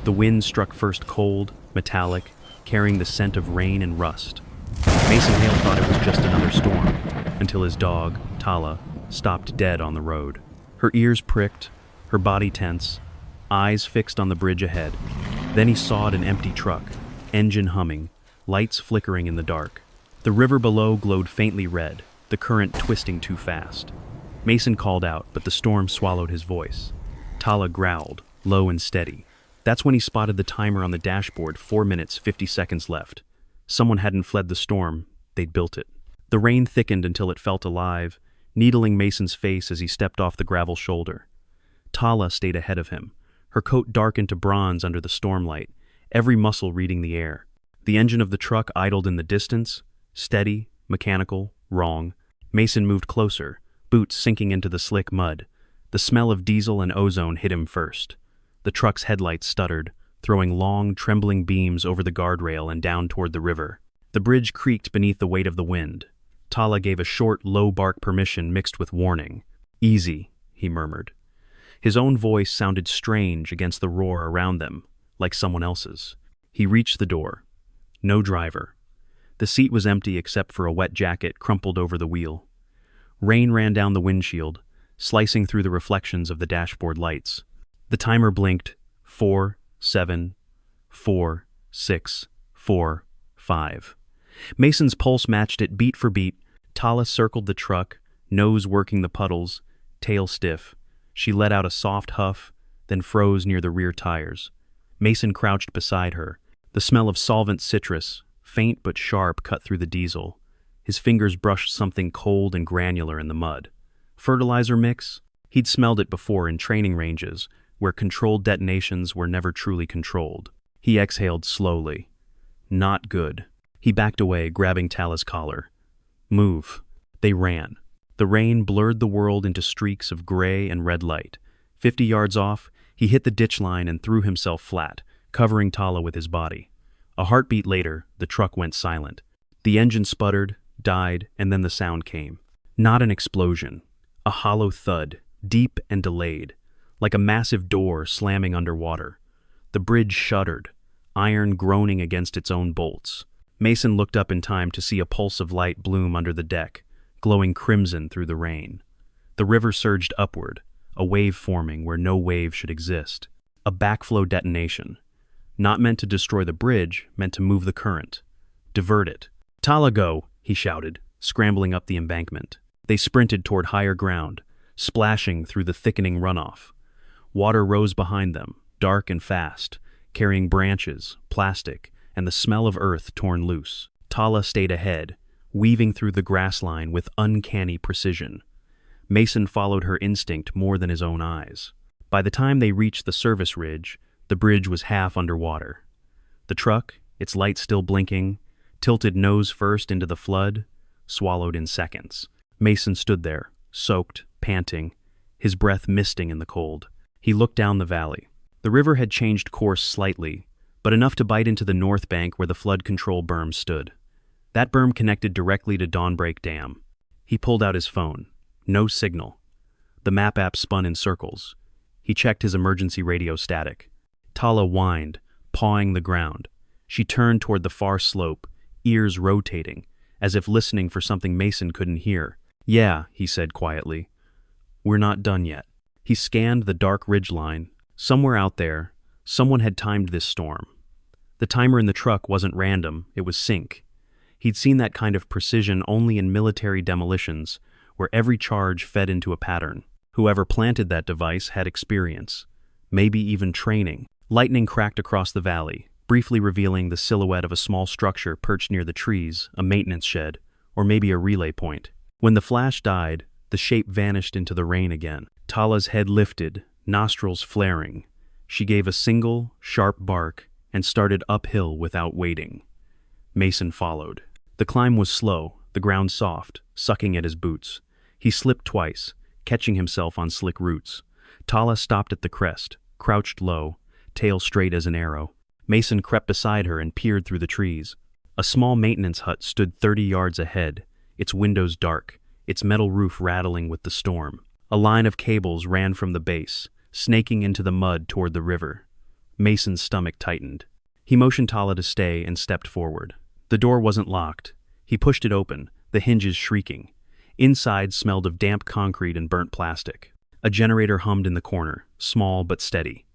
The wind struck first cold, metallic, carrying the scent of rain and rust. Mason Hale thought it was just another storm, until his dog, Tala, stopped dead on the road. Her ears pricked, her body tense, eyes fixed on the bridge ahead. Then he sawed an empty truck, engine humming, lights flickering in the dark. The river below glowed faintly red, the current twisting too fast. Mason called out, but the storm swallowed his voice. Tala growled, low and steady. That's when he spotted the timer on the dashboard, 4 minutes, 50 seconds left. Someone hadn't fled the storm, they'd built it. The rain thickened until it felt alive, needling Mason's face as he stepped off the gravel shoulder. Tala stayed ahead of him, her coat darkened to bronze under the stormlight, every muscle reading the air. The engine of the truck idled in the distance, steady, mechanical, wrong. Mason moved closer, boots sinking into the slick mud. The smell of diesel and ozone hit him first. The truck's headlights stuttered, throwing long, trembling beams over the guardrail and down toward the river. The bridge creaked beneath the weight of the wind. Tala gave a short, low bark permission mixed with warning. "Easy," he murmured. His own voice sounded strange against the roar around them, like someone else's. He reached the door. No driver. The seat was empty except for a wet jacket crumpled over the wheel. Rain ran down the windshield, slicing through the reflections of the dashboard lights. The timer blinked. 4, 7, 4, 6, 4, 5. Mason's pulse matched it beat for beat. Tala circled the truck, nose working the puddles, tail stiff. She let out a soft huff, then froze near the rear tires. Mason crouched beside her. The smell of solvent citrus, faint but sharp, cut through the diesel. His fingers brushed something cold and granular in the mud. Fertilizer mix? He'd smelled it before in training ranges, where controlled detonations were never truly controlled. He exhaled slowly. Not good. He backed away, grabbing Tala's collar. Move. They ran. The rain blurred the world into streaks of gray and red light. 50 yards off, he hit the ditch line and threw himself flat, covering Tala with his body. A heartbeat later, the truck went silent. The engine sputtered, died, and then the sound came. Not an explosion. A hollow thud, deep and delayed, like a massive door slamming underwater. The bridge shuddered, iron groaning against its own bolts. Mason looked up in time to see a pulse of light bloom under the deck, glowing crimson through the rain. The river surged upward, a wave forming where no wave should exist. A backflow detonation. Not meant to destroy the bridge, meant to move the current. Divert it. "Tala, go!" he shouted, scrambling up the embankment. They sprinted toward higher ground, splashing through the thickening runoff. Water rose behind them, dark and fast, carrying branches, plastic, and the smell of earth torn loose. Tala stayed ahead, weaving through the grass line with uncanny precision. Mason followed her instinct more than his own eyes. By the time they reached the service ridge, the bridge was half underwater. The truck, its lights still blinking, tilted nose first into the flood, swallowed in seconds. Mason stood there, soaked, panting, his breath misting in the cold. He looked down the valley. The river had changed course slightly, but enough to bite into the north bank where the flood control berm stood. That berm connected directly to Dawnbreak Dam. He pulled out his phone. No signal. The map app spun in circles. He checked his emergency radio static. Tala whined, pawing the ground. She turned toward the far slope, ears rotating, as if listening for something Mason couldn't hear. "Yeah," he said quietly. "We're not done yet." He scanned the dark ridgeline. Somewhere out there, someone had timed this storm. The timer in the truck wasn't random, it was sync. He'd seen that kind of precision only in military demolitions, where every charge fed into a pattern. Whoever planted that device had experience, maybe even training. Lightning cracked across the valley, briefly revealing the silhouette of a small structure perched near the trees, a maintenance shed, or maybe a relay point. When the flash died, the shape vanished into the rain again. Tala's head lifted, nostrils flaring. She gave a single, sharp bark and started uphill without waiting. Mason followed. The climb was slow, the ground soft, sucking at his boots. He slipped twice, catching himself on slick roots. Tala stopped at the crest, crouched low, tail straight as an arrow. Mason crept beside her and peered through the trees. A small maintenance hut stood 30 yards ahead, its windows dark, its metal roof rattling with the storm. A line of cables ran from the base, snaking into the mud toward the river. Mason's stomach tightened. He motioned Tala to stay and stepped forward. The door wasn't locked. He pushed it open, the hinges shrieking. Inside smelled of damp concrete and burnt plastic. A generator hummed in the corner, small but steady.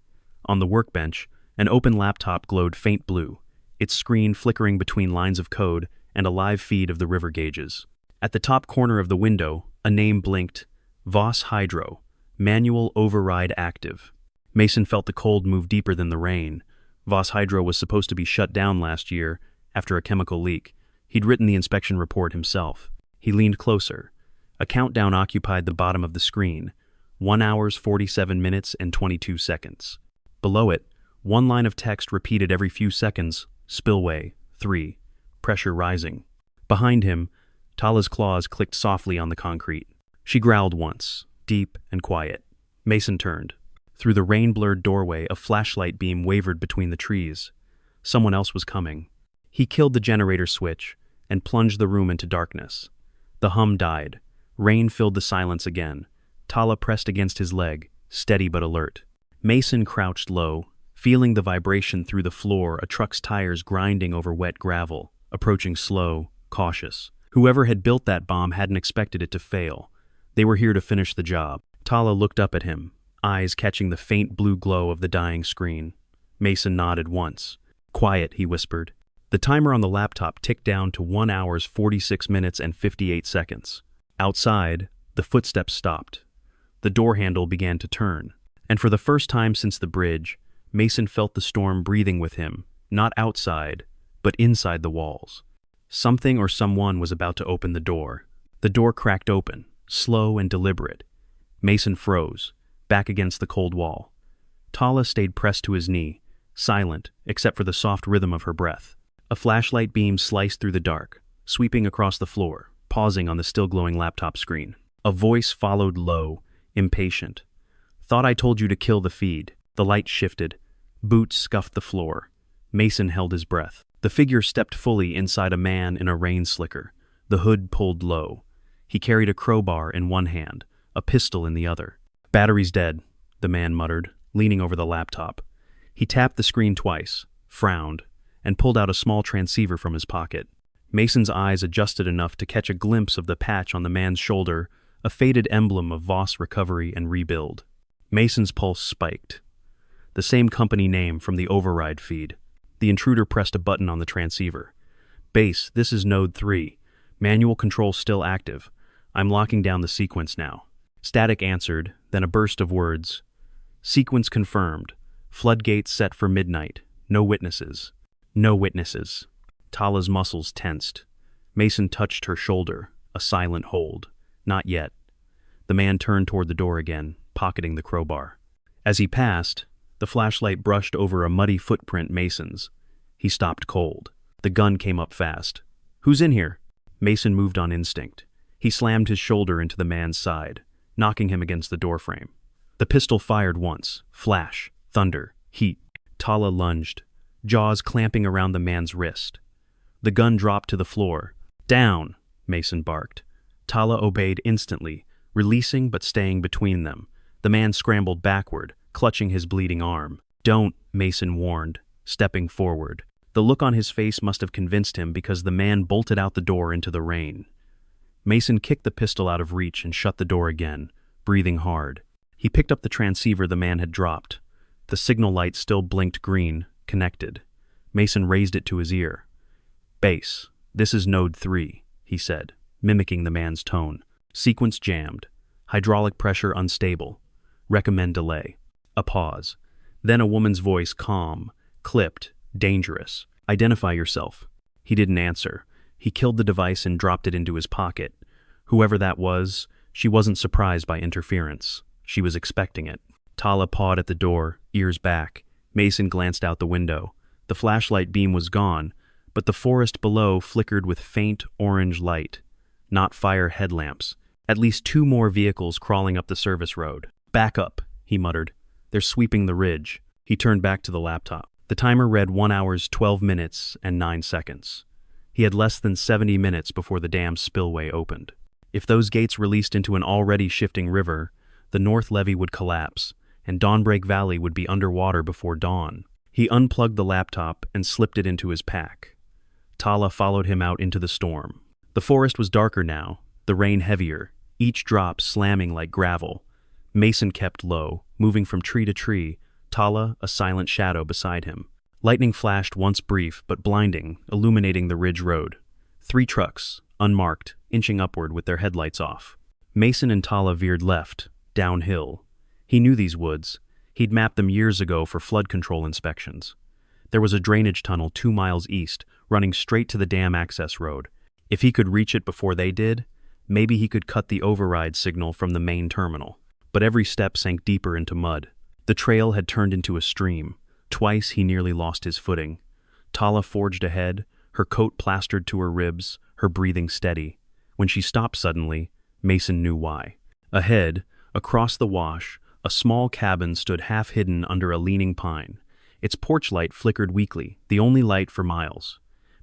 On the workbench, an open laptop glowed faint blue, its screen flickering between lines of code and a live feed of the river gauges. At the top corner of the window, a name blinked: Voss Hydro, manual override active. Mason felt the cold move deeper than the rain. Voss Hydro was supposed to be shut down last year after a chemical leak. He'd written the inspection report himself. He leaned closer. A countdown occupied the bottom of the screen: 1 hour, 47 minutes, and 22 seconds. Below it, one line of text repeated every few seconds: spillway, 3, pressure rising. Behind him, Tala's claws clicked softly on the concrete. She growled once, deep and quiet. Mason turned. Through the rain-blurred doorway, a flashlight beam wavered between the trees. Someone else was coming. He killed the generator switch and plunged the room into darkness. The hum died. Rain filled the silence again. Tala pressed against his leg, steady but alert. Mason crouched low, feeling the vibration through the floor, a truck's tires grinding over wet gravel, approaching slow, cautious. Whoever had built that bomb hadn't expected it to fail. They were here to finish the job. Tala looked up at him, eyes catching the faint blue glow of the dying screen. Mason nodded once. "Quiet," he whispered. The timer on the laptop ticked down to 1 hour, 46 minutes, and 58 seconds. Outside, the footsteps stopped. The door handle began to turn. And for the first time since the bridge, Mason felt the storm breathing with him, not outside, but inside the walls. Something or someone was about to open the door. The door cracked open, slow and deliberate. Mason froze, back against the cold wall. Tala stayed pressed to his knee, silent except for the soft rhythm of her breath. A flashlight beam sliced through the dark, sweeping across the floor, pausing on the still-glowing laptop screen. A voice followed low, impatient. "Thought I told you to kill the feed." The light shifted. Boots scuffed the floor. Mason held his breath. The figure stepped fully inside a man in a rain slicker. The hood pulled low. He carried a crowbar in one hand, a pistol in the other. "Battery's dead," the man muttered, leaning over the laptop. He tapped the screen twice, frowned, and pulled out a small transceiver from his pocket. Mason's eyes adjusted enough to catch a glimpse of the patch on the man's shoulder, a faded emblem of Voss Recovery and Rebuild. Mason's pulse spiked. The same company name from the override feed. The intruder pressed a button on the transceiver. "Base, this is Node 3. Manual control still active. I'm locking down the sequence now." Static answered, then a burst of words. "Sequence confirmed. Floodgates set for midnight. No witnesses. No witnesses." Tala's muscles tensed. Mason touched her shoulder, a silent hold. "Not yet." The man turned toward the door again, pocketing the crowbar. As he passed, the flashlight brushed over a muddy footprint Mason's. He stopped cold. The gun came up fast. "Who's in here?" Mason moved on instinct. He slammed his shoulder into the man's side, knocking him against the doorframe. The pistol fired once. Flash, thunder, heat. Tala lunged, jaws clamping around the man's wrist. The gun dropped to the floor. "Down!" Mason barked. Tala obeyed instantly, releasing but staying between them. The man scrambled backward, clutching his bleeding arm. "Don't," Mason warned, stepping forward. The look on his face must have convinced him because the man bolted out the door into the rain. Mason kicked the pistol out of reach and shut the door again, breathing hard. He picked up the transceiver the man had dropped. The signal light still blinked green, connected. Mason raised it to his ear. "Base, this is Node 3, he said, mimicking the man's tone. "Sequence jammed. Hydraulic pressure unstable. Recommend delay." A pause. Then a woman's voice, calm, clipped, dangerous. "Identify yourself." He didn't answer. He killed the device and dropped it into his pocket. Whoever that was, she wasn't surprised by interference. She was expecting it. Tala pawed at the door, ears back. Mason glanced out the window. The flashlight beam was gone, but the forest below flickered with faint orange light. Not fire headlamps. At least 2 more vehicles crawling up the service road. "Back up," he muttered. "They're sweeping the ridge." He turned back to the laptop. The timer read 1 hour, 12 minutes, and 9 seconds. He had less than 70 minutes before the dam's spillway opened. If those gates released into an already shifting river, the North Levee would collapse, and Dawnbreak Valley would be underwater before dawn. He unplugged the laptop and slipped it into his pack. Tala followed him out into the storm. The forest was darker now, the rain heavier, each drop slamming like gravel. Mason kept low, moving from tree to tree, Tala a silent shadow beside him. Lightning flashed once brief but blinding, illuminating the ridge road. 3 trucks, unmarked, inching upward with their headlights off. Mason and Tala veered left, downhill. He knew these woods. He'd mapped them years ago for flood control inspections. There was a drainage tunnel 2 miles east, running straight to the dam access road. If he could reach it before they did, maybe he could cut the override signal from the main terminal. But every step sank deeper into mud. The trail had turned into a stream. Twice he nearly lost his footing. Tala forged ahead, her coat plastered to her ribs, her breathing steady. When she stopped suddenly, Mason knew why. Ahead, across the wash, a small cabin stood half-hidden under a leaning pine. Its porch light flickered weakly, the only light for miles.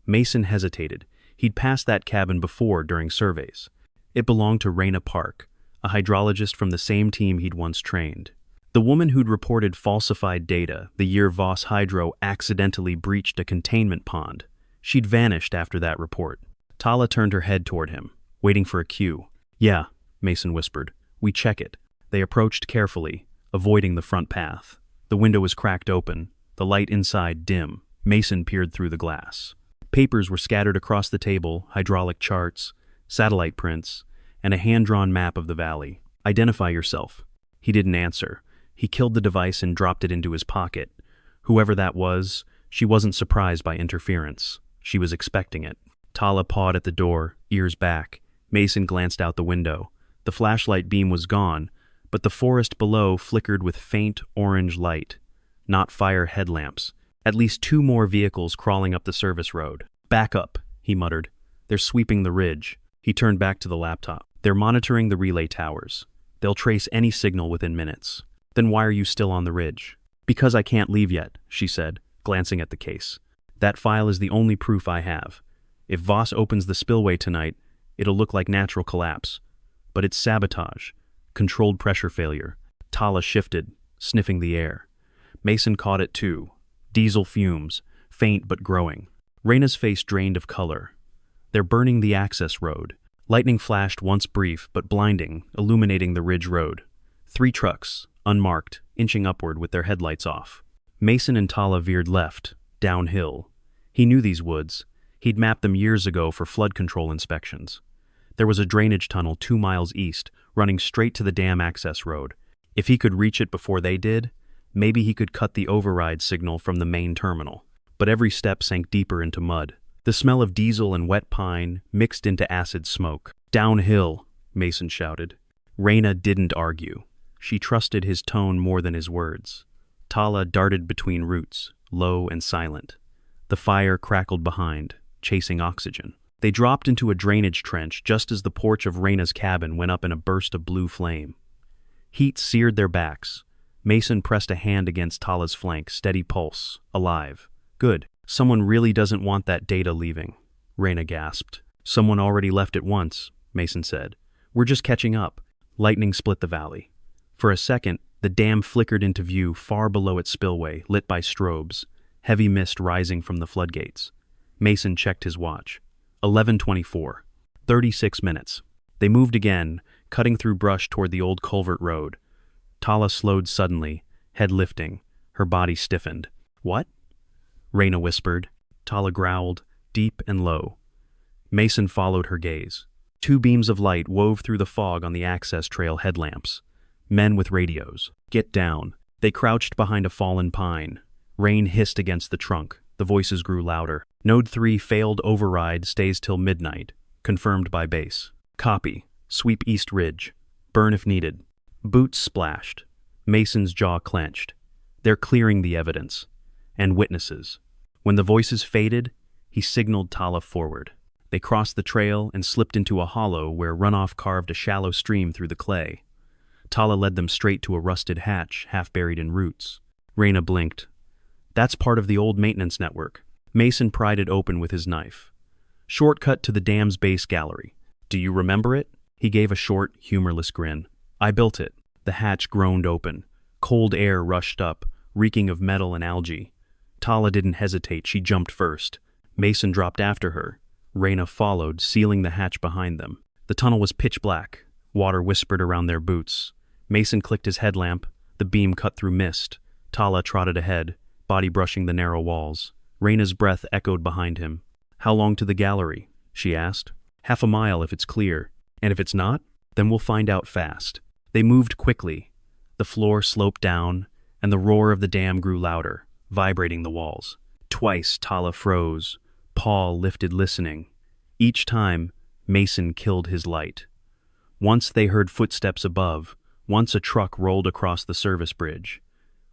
Mason hesitated. He'd passed that cabin before during surveys. It belonged to Raina Park, a hydrologist from the same team he'd once trained. The woman who'd reported falsified data the year Voss Hydro accidentally breached a containment pond. She'd vanished after that report. Tala turned her head toward him, waiting for a cue. "Yeah," Mason whispered. "We check it." They approached carefully, avoiding the front path. The window was cracked open, the light inside dim. Mason peered through the glass. Papers were scattered across the table, hydraulic charts, satellite prints, and a hand-drawn map of the valley. "Identify yourself." He didn't answer. He killed the device and dropped it into his pocket. Whoever that was, she wasn't surprised by interference. She was expecting it. Tala pawed at the door, ears back. Mason glanced out the window. The flashlight beam was gone, but the forest below flickered with faint orange light. Not fire headlamps. At least 2 more vehicles crawling up the service road. "Back up," he muttered. "They're sweeping the ridge." He turned back to the laptop. "They're monitoring the relay towers. They'll trace any signal within minutes." "Then why are you still on the ridge?" "Because I can't leave yet," she said, glancing at the case. "That file is the only proof I have. If Voss opens the spillway tonight, it'll look like natural collapse. But it's sabotage. Controlled pressure failure." Tala shifted, sniffing the air. Mason caught it too. Diesel fumes, faint but growing. Raina's face drained of color. "They're burning the access road." Lightning flashed once brief but blinding, illuminating the ridge road. 3 trucks, unmarked, inching upward with their headlights off. Mason and Tala veered left, downhill. He knew these woods. He'd mapped them years ago for flood control inspections. There was a drainage tunnel 2 miles east, running straight to the dam access road. If he could reach it before they did, maybe he could cut the override signal from the main terminal. But every step sank deeper into mud. The smell of diesel and wet pine mixed into acid smoke. "Downhill," Mason shouted. Raina didn't argue. She trusted his tone more than his words. Tala darted between roots, low and silent. The fire crackled behind, chasing oxygen. They dropped into a drainage trench just as the porch of Raina's cabin went up in a burst of blue flame. Heat seared their backs. Mason pressed a hand against Tala's flank, steady pulse, alive. "Good. Someone really doesn't want that data leaving," Raina gasped. "Someone already left it once," Mason said. "We're just catching up." Lightning split the valley. For a second, the dam flickered into view far below its spillway, lit by strobes, heavy mist rising from the floodgates. Mason checked his watch. 11:24. 36 minutes. They moved again, cutting through brush toward the old culvert road. Tala slowed suddenly, head lifting, her body stiffened. "What?" Raina whispered. Tala growled, deep and low. Mason followed her gaze. 2 beams of light wove through the fog on the access trail headlamps. Men with radios. "Get down." They crouched behind a fallen pine. Rain hissed against the trunk. The voices grew louder. "Node 3 failed override stays till midnight. Confirmed by base. Copy. Sweep East Ridge. Burn if needed." Boots splashed. Mason's jaw clenched. "They're clearing the evidence. And witnesses." When the voices faded, he signaled Tala forward. They crossed the trail and slipped into a hollow where runoff carved a shallow stream through the clay. Tala led them straight to a rusted hatch, half buried in roots. Raina blinked. "That's part of the old maintenance network." Mason pried it open with his knife. "Shortcut to the dam's base gallery. Do you remember it?" He gave a short, humorless grin. "I built it." The hatch groaned open. Cold air rushed up, reeking of metal and algae. Tala didn't hesitate, she jumped first. Mason dropped after her. Reyna followed, sealing the hatch behind them. The tunnel was pitch black. Water whispered around their boots. Mason clicked his headlamp. The beam cut through mist. Tala trotted ahead, body brushing the narrow walls. Reyna's breath echoed behind him. "How long to the gallery?" she asked. "Half a mile if it's clear. And if it's not, then we'll find out fast." They moved quickly. The floor sloped down, and the roar of the dam grew louder, vibrating the walls. Twice Tala froze. Paul lifted, listening. Each time, Mason killed his light. Once they heard footsteps above. Once a truck rolled across the service bridge.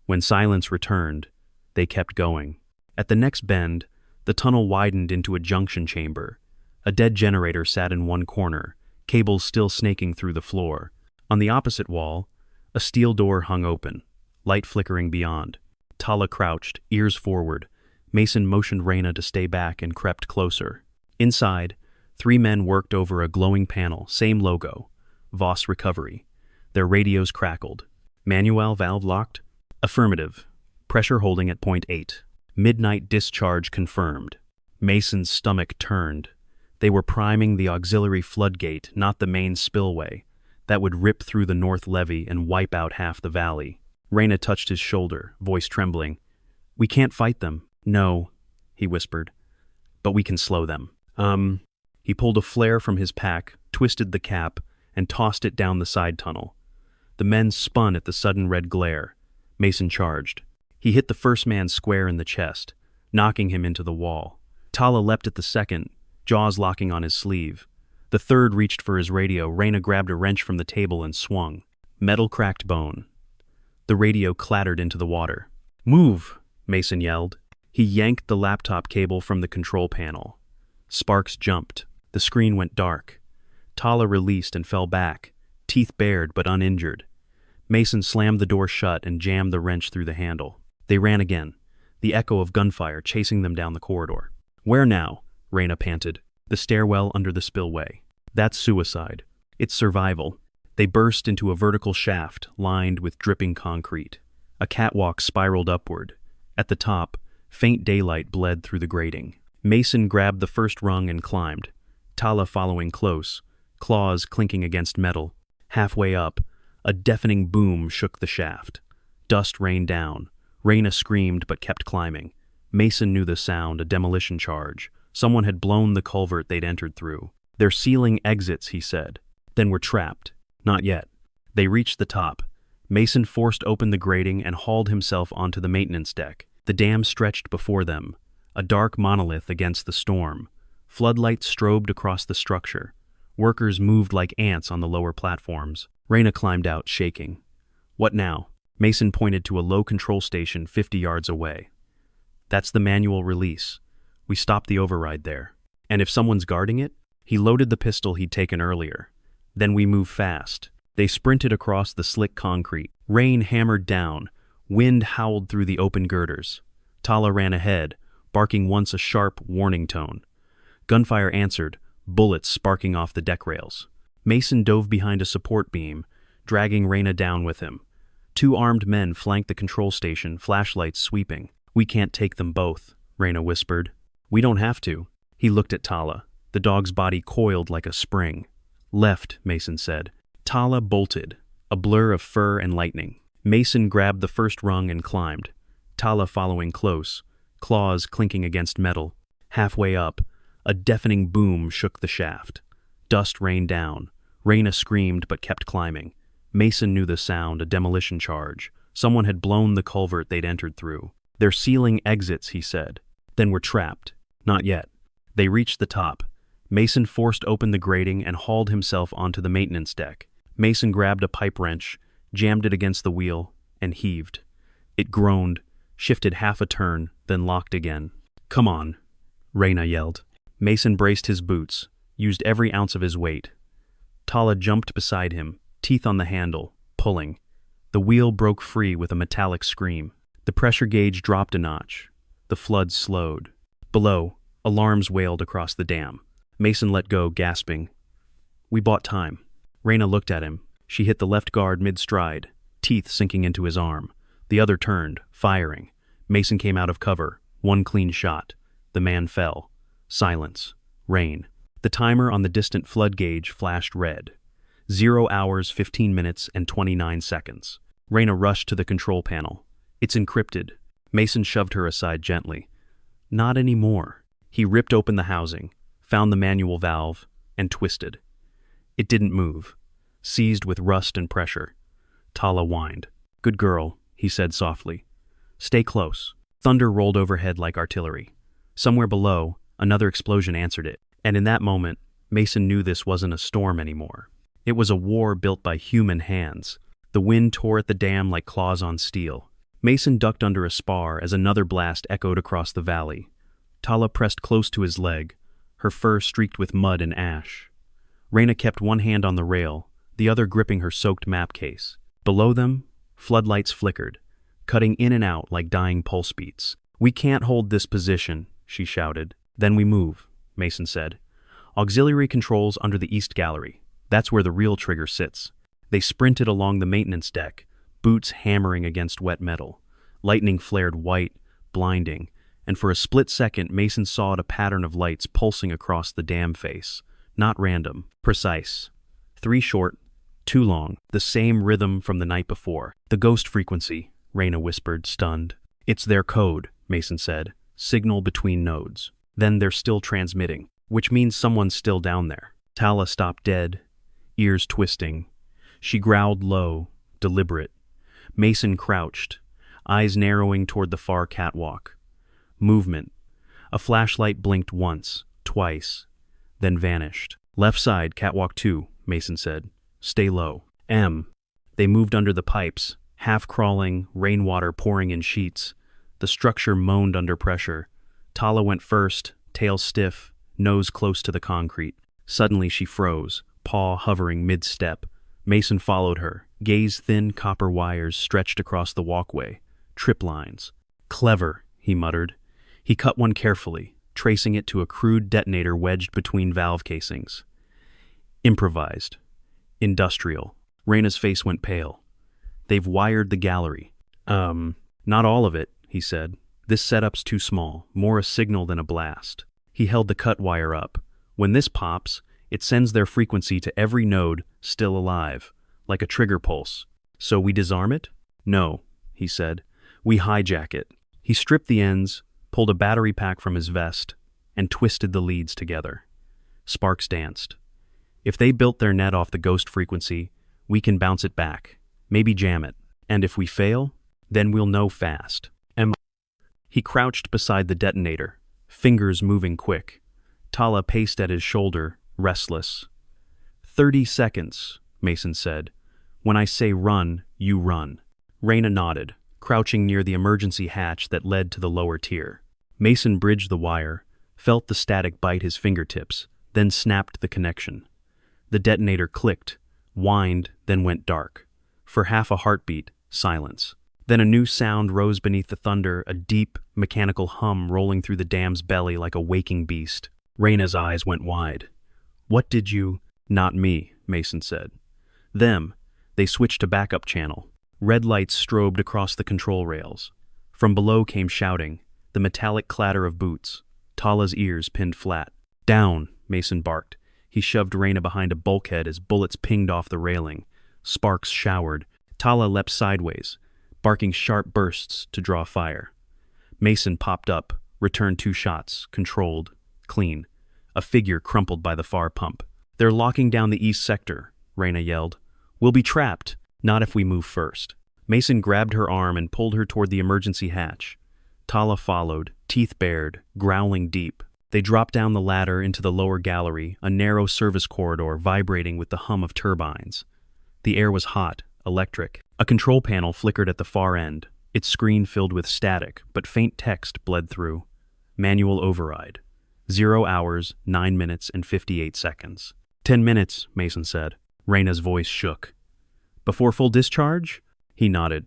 When silence returned, they kept going. At the next bend, the tunnel widened into a junction chamber. A dead generator sat in one corner, cables still snaking through the floor. On the opposite wall, a steel door hung open, light flickering beyond. Tala crouched, ears forward. Mason motioned Reyna to stay back and crept closer. Inside, 3 men worked over a glowing panel, same logo, Voss Recovery. Their radios crackled. "Manual valve locked?" "Affirmative. Pressure holding at point 8. Midnight discharge confirmed." Mason's stomach turned. They were priming the auxiliary floodgate, not the main spillway, that would rip through the north levee and wipe out half the valley. Reyna touched his shoulder, voice trembling. "We can't fight them." "No," he whispered. "But we can slow them." He pulled a flare from his pack, twisted the cap, and tossed it down the side tunnel. The men spun at the sudden red glare. Mason charged. He hit the first man square in the chest, knocking him into the wall. Tala leapt at the second, jaws locking on his sleeve. The third reached for his radio. Reyna grabbed a wrench from the table and swung. Metal cracked bone. The radio clattered into the water. "Move!" Mason yelled. He yanked the laptop cable from the control panel. Sparks jumped. The screen went dark. Tala released and fell back, teeth bared but uninjured. Mason slammed the door shut and jammed the wrench through the handle. They ran again, the echo of gunfire chasing them down the corridor. "Where now?" Reyna panted. "The stairwell under the spillway." "That's suicide. It's survival." They burst into a vertical shaft lined with dripping concrete. A catwalk spiraled upward. At the top, faint daylight bled through the grating. Mason grabbed the first rung and climbed, Tala following close, claws clinking against metal. Halfway up, a deafening boom shook the shaft. Dust rained down. Reyna screamed but kept climbing. Mason knew the sound, a demolition charge. Someone had blown the culvert they'd entered through. "They're sealing exits," he said. "Then we're trapped." "Not yet." They reached the top. Mason forced open the grating and hauled himself onto the maintenance deck. The dam stretched before them, a dark monolith against the storm. Floodlights strobed across the structure. Workers moved like ants on the lower platforms. Reyna climbed out, shaking. "What now?" Mason pointed to a low control station 50 yards away. "That's the manual release. We stopped the override there. And if someone's guarding it?" He loaded the pistol he'd taken earlier. "Then we move fast." They sprinted across the slick concrete. Rain hammered down. Wind howled through the open girders. Tala ran ahead, barking once a sharp warning tone. Gunfire answered, bullets sparking off the deck rails. Mason dove behind a support beam, dragging Reyna down with him. 2 armed men flanked the control station, flashlights sweeping. "We can't take them both," Reyna whispered. "We don't have to." He looked at Tala. The dog's body coiled like a spring. "Left," Mason said. Tala bolted, a blur of fur and lightning. Mason grabbed the first rung and climbed, Tala following close, claws clinking against metal. Halfway up, a deafening boom shook the shaft. Dust rained down. Reyna screamed but kept climbing. Mason knew the sound, a demolition charge. Someone had blown the culvert they'd entered through. "They're sealing exits," he said. "Then we're trapped." "Not yet." They reached the top. Mason forced open the grating and hauled himself onto the maintenance deck. Mason grabbed a pipe wrench, jammed it against the wheel, and heaved. It groaned, shifted half a turn, then locked again. "Come on," Reyna yelled. Mason braced his boots, used every ounce of his weight. Tala jumped beside him, teeth on the handle, pulling. The wheel broke free with a metallic scream. The pressure gauge dropped a notch. The flood slowed. Below, alarms wailed across the dam. Mason let go, gasping. "We bought time." Reyna looked at him. She hit the left guard mid-stride, teeth sinking into his arm. The other turned, firing. Mason came out of cover, One clean shot. The man fell. Silence. Rain. The timer on the distant flood gauge flashed red. 0 hours, 15 minutes, and 29 seconds. Raina rushed to the control panel. It's encrypted. Mason shoved her aside gently. Not anymore. He ripped open the housing, found the manual valve, and twisted. It didn't move, seized with rust and pressure. Tala whined. Good girl, he said softly. Stay close. Thunder rolled overhead like artillery. Somewhere below, another explosion answered it, and in that moment, Mason knew this wasn't a storm anymore. It was a war built by human hands. The wind tore at the dam like claws on steel. Mason ducked under a spar as another blast echoed across the valley. Tala pressed close to his leg, her fur streaked with mud and ash. Raina kept one hand on the rail, the other gripping her soaked map case. Below them, floodlights flickered, cutting in and out like dying pulse beats. We can't hold this position, she shouted. Then we move, Mason said. Auxiliary controls under the east gallery. That's where the real trigger sits. They sprinted along the maintenance deck, boots hammering against wet metal. Lightning flared white, blinding, and for a split second Mason saw a pattern of lights pulsing across the dam face. Not random, precise. 3 short, 2 long, the same rhythm from the night before. The ghost frequency, Raina whispered, stunned. It's their code, Mason said. Signal between nodes. Then they're still transmitting, which means someone's still down there. Tala stopped dead, ears twisting. She growled low, deliberate. Mason crouched, eyes narrowing toward the far catwalk. Movement. A flashlight blinked once, twice, then vanished. Left side, catwalk 2, Mason said. Stay low. They moved under the pipes, half crawling, rainwater pouring in sheets. The structure moaned under pressure. Tala went first, tail stiff, nose close to the concrete. Suddenly she froze, paw hovering mid-step. Mason followed her, gaze thin copper wires stretched across the walkway. Trip lines. Clever, he muttered. He cut one carefully, tracing it to a crude detonator wedged between valve casings. Improvised. Industrial. Raina's face went pale. They've wired the gallery. Not all of it, he said. This setup's too small, more a signal than a blast. He held the cut wire up. When this pops, it sends their frequency to every node still alive, like a trigger pulse. So we disarm it? No, he said. We hijack it. He stripped the ends, pulled a battery pack from his vest, and twisted the leads together. Sparks danced. If they built their net off the ghost frequency, we can bounce it back, maybe jam it. And if we fail, then we'll know fast. He crouched beside the detonator, fingers moving quick. Tala paced at his shoulder, restless. 30 seconds, Mason said. When I say run, you run. Raina nodded, crouching near the emergency hatch that led to the lower tier. Mason bridged the wire, felt the static bite his fingertips, then snapped the connection. The detonator clicked, whined, then went dark. For half a heartbeat, silence. Then a new sound rose beneath the thunder, a deep, mechanical hum rolling through the dam's belly like a waking beast. Raina's eyes went wide. What did you— Not me, Mason said. Them. They switched to backup channel. Red lights strobed across the control rails. From below came shouting, the metallic clatter of boots. Tala's ears pinned flat. Down, Mason barked. He shoved Raina behind a bulkhead as bullets pinged off the railing. Sparks showered. Tala leapt sideways, barking sharp bursts to draw fire. Mason popped up, returned 2 shots, controlled, clean. A figure crumpled by the far pump. They're locking down the east sector, Raina yelled. We'll be trapped, not if we move first. Mason grabbed her arm and pulled her toward the emergency hatch. Tala followed, teeth bared, growling deep. They dropped down the ladder into the lower gallery, a narrow service corridor vibrating with the hum of turbines. The air was hot, electric. A control panel flickered at the far end, its screen filled with static, but faint text bled through. Manual override. 0 hours, 9 minutes, and 58 seconds. 10 minutes, Mason said. Raina's voice shook. Before full discharge? He nodded.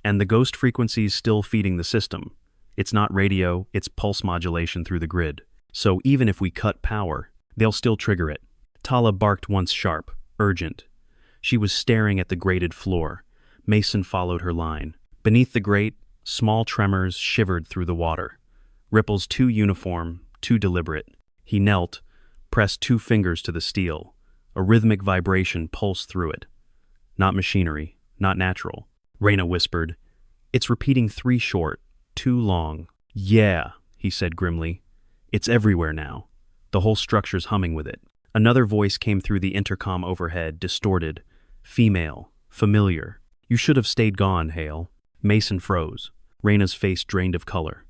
And the ghost frequency's still feeding the system. It's not radio, it's pulse modulation through the grid. So even if we cut power, they'll still trigger it. Tala barked once sharp, urgent. She was staring at the grated floor. Mason followed her line. Beneath the grate, small tremors shivered through the water. Ripples too uniform, too deliberate. He knelt, pressed 2 fingers to the steel. A rhythmic vibration pulsed through it. Not machinery, not natural. Reyna whispered, "It's repeating 3 short, 2 long." "Yeah," he said grimly. "It's everywhere now. The whole structure's humming with it." Another voice came through the intercom overhead, distorted. Female, familiar. "You should have stayed gone, Hale." Mason froze. Reyna's face drained of color.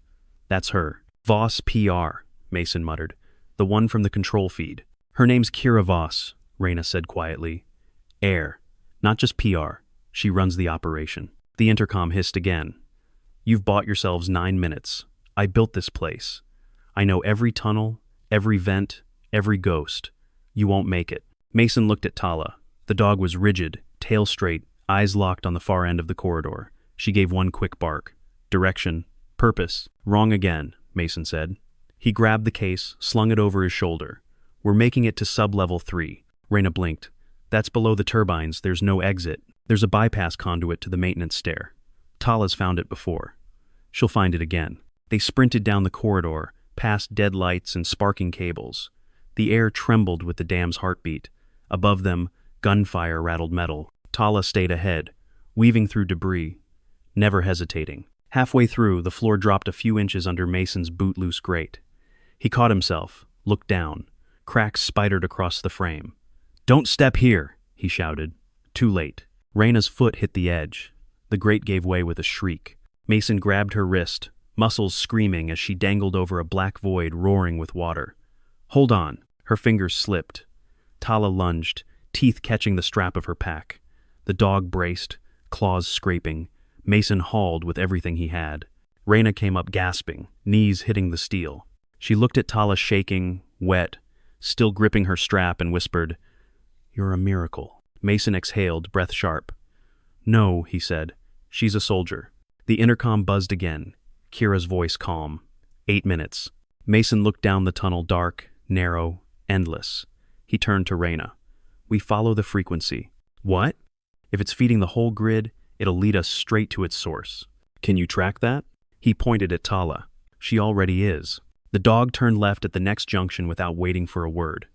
"That's her. Voss PR," Mason muttered. "The one from the control feed." "Her name's Kira Voss," Reyna said quietly. "Air. Not just PR. She runs the operation." The intercom hissed again. "You've bought yourselves 9 minutes. I built this place. I know every tunnel, every vent, every ghost. You won't make it." Mason looked at Tala. The dog was rigid, tail straight, eyes locked on the far end of the corridor. She gave one quick bark. Direction. Purpose. "Wrong again," Mason said. He grabbed the case, slung it over his shoulder. "We're making it to sub-level 3. Reyna blinked. "That's below the turbines. There's no exit. There's a bypass conduit to the maintenance stair. Tala's found it before. She'll find it again." They sprinted down the corridor, past dead lights and sparking cables. The air trembled with the dam's heartbeat. Above them, gunfire rattled metal. Tala stayed ahead, weaving through debris, never hesitating. Halfway through, the floor dropped a few inches under Mason's boot-loose grate. He caught himself, looked down. Cracks spidered across the frame. "Don't step here," he shouted. Too late. Reyna's foot hit the edge. The grate gave way with a shriek. Mason grabbed her wrist, muscles screaming as she dangled over a black void roaring with water. "Hold on." Her fingers slipped. Tala lunged, teeth catching the strap of her pack. The dog braced, claws scraping. Mason hauled with everything he had. Reyna came up gasping, knees hitting the steel. She looked at Tala shaking, wet, still gripping her strap, and whispered, "You're a miracle." Mason exhaled, breath sharp. "No," he said. "She's a soldier." The intercom buzzed again, Kira's voice calm. 8 minutes. Mason looked down the tunnel, dark, narrow, endless. He turned to Reyna. "We follow the frequency." "What?" "If it's feeding the whole grid, it'll lead us straight to its source." "Can you track that?" He pointed at Tala. "She already is." The dog turned left at the next junction without waiting for a word.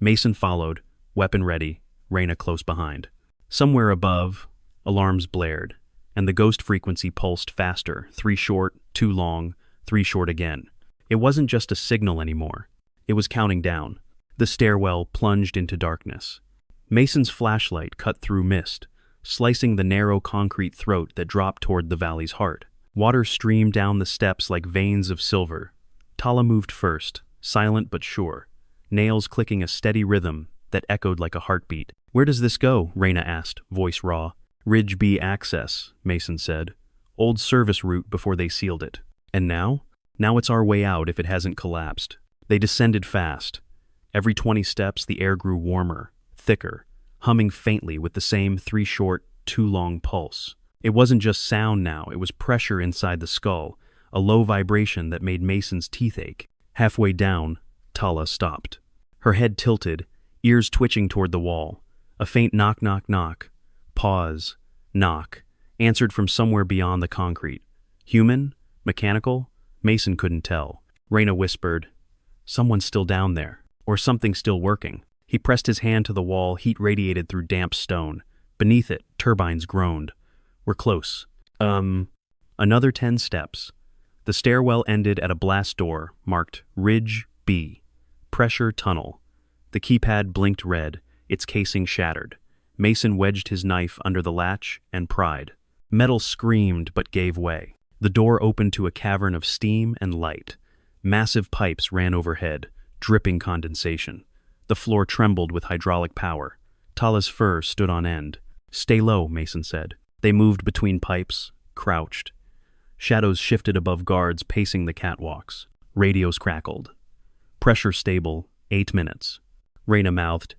Mason followed, weapon ready, Reyna close behind. Somewhere above, alarms blared, and the ghost frequency pulsed faster, 3 short, 2 long, 3 short again. It wasn't just a signal anymore. It was counting down. The stairwell plunged into darkness. Mason's flashlight cut through mist, slicing the narrow concrete throat that dropped toward the valley's heart. Water streamed down the steps like veins of silver. Tala moved first, silent but sure, nails clicking a steady rhythm that echoed like a heartbeat. "Where does this go?" Reyna asked, voice raw. "Ridge B access," Mason said. "Old service route before they sealed it." "And now?" "Now it's our way out if it hasn't collapsed." They descended fast. Every 20 steps, the air grew warmer, thicker, humming faintly with the same 3 short, 2 long pulse. It wasn't just sound now, it was pressure inside the skull, a low vibration that made Mason's teeth ache. Halfway down, Tala stopped. Her head tilted, ears twitching toward the wall. A faint knock, knock, knock. Pause. Knock. Answered from somewhere beyond the concrete. Human? Mechanical? Mason couldn't tell. Reyna whispered, "Someone's still down there. Or something still working." He pressed his hand to the wall, heat radiated through damp stone. Beneath it, turbines groaned. "We're close." Another 10 steps. The stairwell ended at a blast door marked Ridge B. Pressure tunnel. The keypad blinked red, its casing shattered. Mason wedged his knife under the latch and pried. Metal screamed but gave way. The door opened to a cavern of steam and light. Massive pipes ran overhead, dripping condensation. The floor trembled with hydraulic power. Tala's fur stood on end. "Stay low," Mason said. They moved between pipes, crouched. Shadows shifted above guards pacing the catwalks. Radios crackled. "Pressure stable, 8 minutes." Reyna mouthed,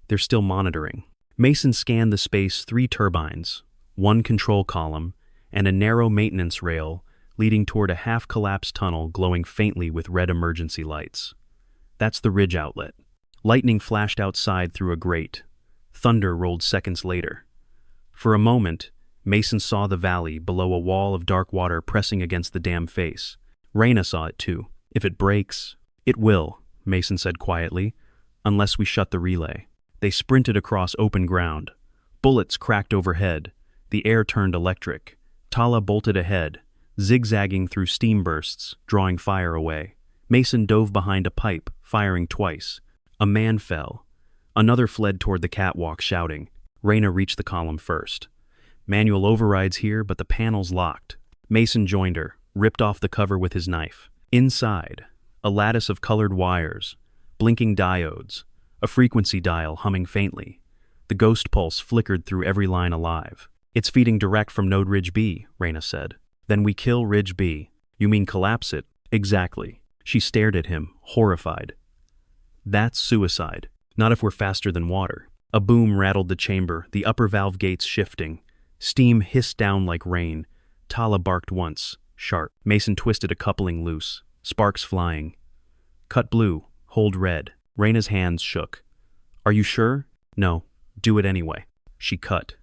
"They're still monitoring." Mason scanned the space, 3 turbines, 1 control column, and a narrow maintenance rail leading toward a half-collapsed tunnel glowing faintly with red emergency lights. "That's the ridge outlet." Lightning flashed outside through a grate. Thunder rolled seconds later. For a moment, Mason saw the valley below, a wall of dark water pressing against the dam face. Reyna saw it too. If it breaks, it will, Mason said quietly, unless we shut the relay. They sprinted across open ground. Bullets cracked overhead. The air turned electric. Tala bolted ahead, zigzagging through steam bursts, drawing fire away. Mason dove behind a pipe, firing twice. A man fell. Another fled toward the catwalk, shouting. Reyna reached the column first. Manual overrides here, but the panel's locked. Mason joined her, ripped off the cover with his knife. Inside, a lattice of colored wires, blinking diodes, a frequency dial humming faintly. The ghost pulse flickered through every line alive. It's feeding direct from node Ridge B, Reyna said. Then we kill Ridge B. You mean collapse it? Exactly. She stared at him, horrified. That's suicide. Not if we're faster than water. A boom rattled the chamber, the upper valve gates shifting. Steam hissed down like rain. Tala barked once, sharp. Mason twisted a coupling loose, sparks flying. Cut blue, hold red. Reyna's hands shook. Are you sure? No, do it anyway. She cut.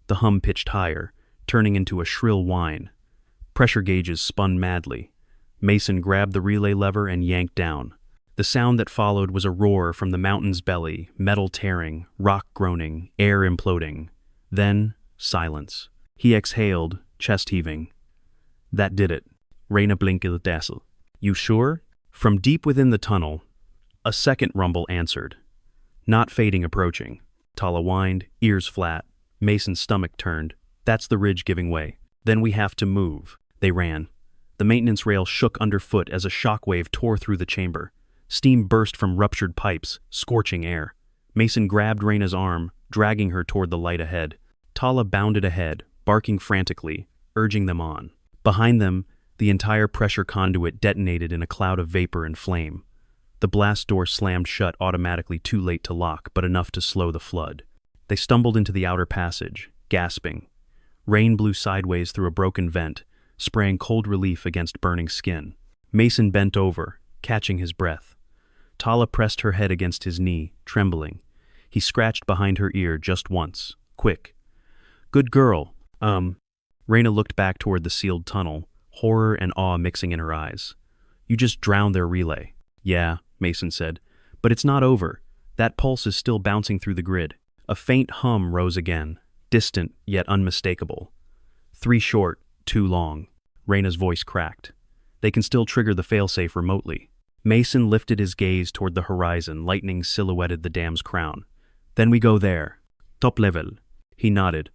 The hum pitched higher, turning into a shrill whine. Pressure gauges spun madly. Mason grabbed the relay lever and yanked down. The sound that followed was a roar from the mountain's belly, metal tearing, rock groaning, air imploding. Then, silence. He exhaled, chest heaving. That did it. Reyna blinked at Dassel. You sure? From deep within the tunnel, a second rumble answered. Not fading, approaching. Tala whined, ears flat. Mason's stomach turned. That's the ridge giving way. Then we have to move. They ran. The maintenance rail shook underfoot as a shockwave tore through the chamber. Steam burst from ruptured pipes, scorching air. Mason grabbed Reyna's arm, dragging her toward the light ahead. Tala bounded ahead, barking frantically, urging them on. Behind them, the entire pressure conduit detonated in a cloud of vapor and flame. The blast door slammed shut automatically, too late to lock, but enough to slow the flood. They stumbled into the outer passage, gasping. Rain blew sideways through a broken vent, spraying cold relief against burning skin. Mason bent over, catching his breath. Tala pressed her head against his knee, trembling. He scratched behind her ear just once. Quick. Good girl. Reyna looked back toward the sealed tunnel, horror and awe mixing in her eyes. You just drowned their relay. Yeah, Mason said. But it's not over. That pulse is still bouncing through the grid. A faint hum rose again, distant yet unmistakable. 3 short, 2 long. Reyna's voice cracked. They can still trigger the failsafe remotely. Mason lifted his gaze toward the horizon, lightning silhouetted the dam's crown. Then we go there. Top level. He nodded.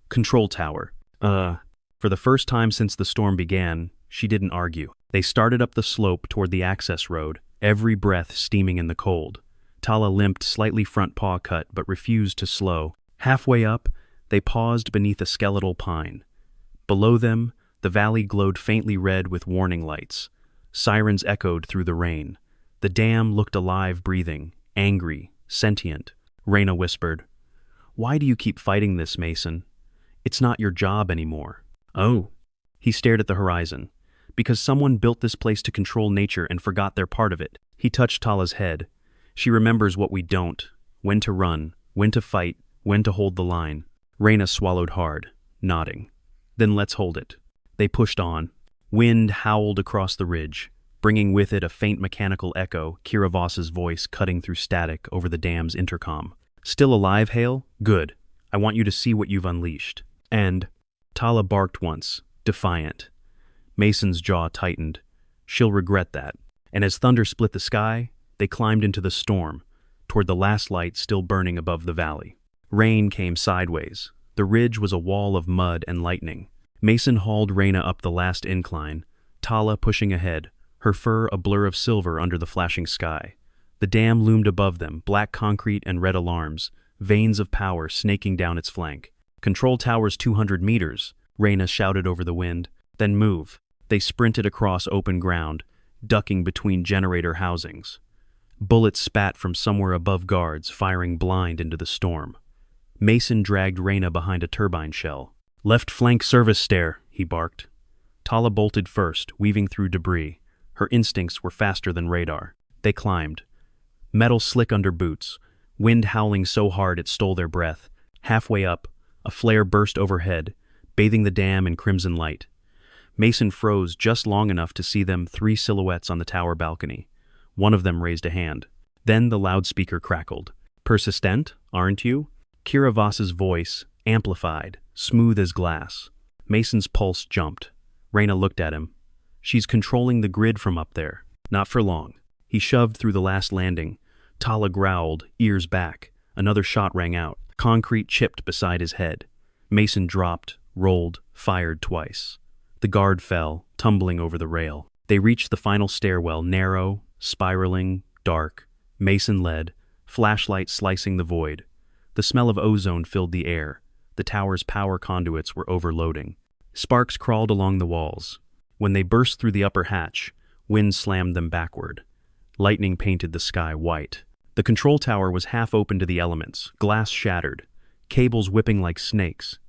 Control tower. For the first time since the storm began, she didn't argue. They started up the slope toward the access road, every breath steaming in the cold. Tala limped, slightly front paw cut, but refused to slow. Halfway up, they paused beneath a skeletal pine. Below them, the valley glowed faintly red with warning lights. Sirens echoed through the rain. The dam looked alive, breathing, angry, sentient. Reyna whispered, Why do you keep fighting this, Mason? It's not your job anymore. Oh. He stared at the horizon. Because someone built this place to control nature and forgot their part of it. He touched Tala's head. She remembers what we don't. When to run, when to fight, when to hold the line. Reyna swallowed hard, nodding. Then let's hold it. They pushed on. Wind howled across the ridge, bringing with it a faint mechanical echo, Kiravos's voice cutting through static over the dam's intercom. Still alive, Hale? Good. I want you to see what you've unleashed. And Tala barked once, defiant. Mason's jaw tightened. She'll regret that. And as thunder split the sky, they climbed into the storm, toward the last light still burning above the valley. Rain came sideways. The ridge was a wall of mud and lightning. Mason hauled Reyna up the last incline, Tala pushing ahead, her fur a blur of silver under the flashing sky. The dam loomed above them, black concrete and red alarms, veins of power snaking down its flank. Control tower's 200 meters, Reyna shouted over the wind. Then move. They sprinted across open ground, ducking between generator housings. Bullets spat from somewhere above guards, firing blind into the storm. Mason dragged Reyna behind a turbine shell. Left flank service stair, he barked. Tala bolted first, weaving through debris. Her instincts were faster than radar. They climbed. Metal slick under boots, wind howling so hard it stole their breath. Halfway up, a flare burst overhead, bathing the dam in crimson light. Mason froze just long enough to see them 3 silhouettes on the tower balcony. One of them raised a hand. Then the loudspeaker crackled. "Persistent, aren't you?" Kira Voss's voice, amplified, smooth as glass. Mason's pulse jumped. Reyna looked at him. "She's controlling the grid from up there." "Not for long." He shoved through the last landing. Tala growled, ears back. Another shot rang out. Concrete chipped beside his head. Mason dropped, rolled, fired twice. The guard fell, tumbling over the rail. They reached the final stairwell, narrow, spiraling, dark. Mason led, flashlight slicing the void. The smell of ozone filled the air. The tower's power conduits were overloading. Sparks crawled along the walls. When they burst through the upper hatch, wind slammed them backward. Lightning painted the sky white. The control tower was half open to the elements, glass shattered, cables whipping like snakes.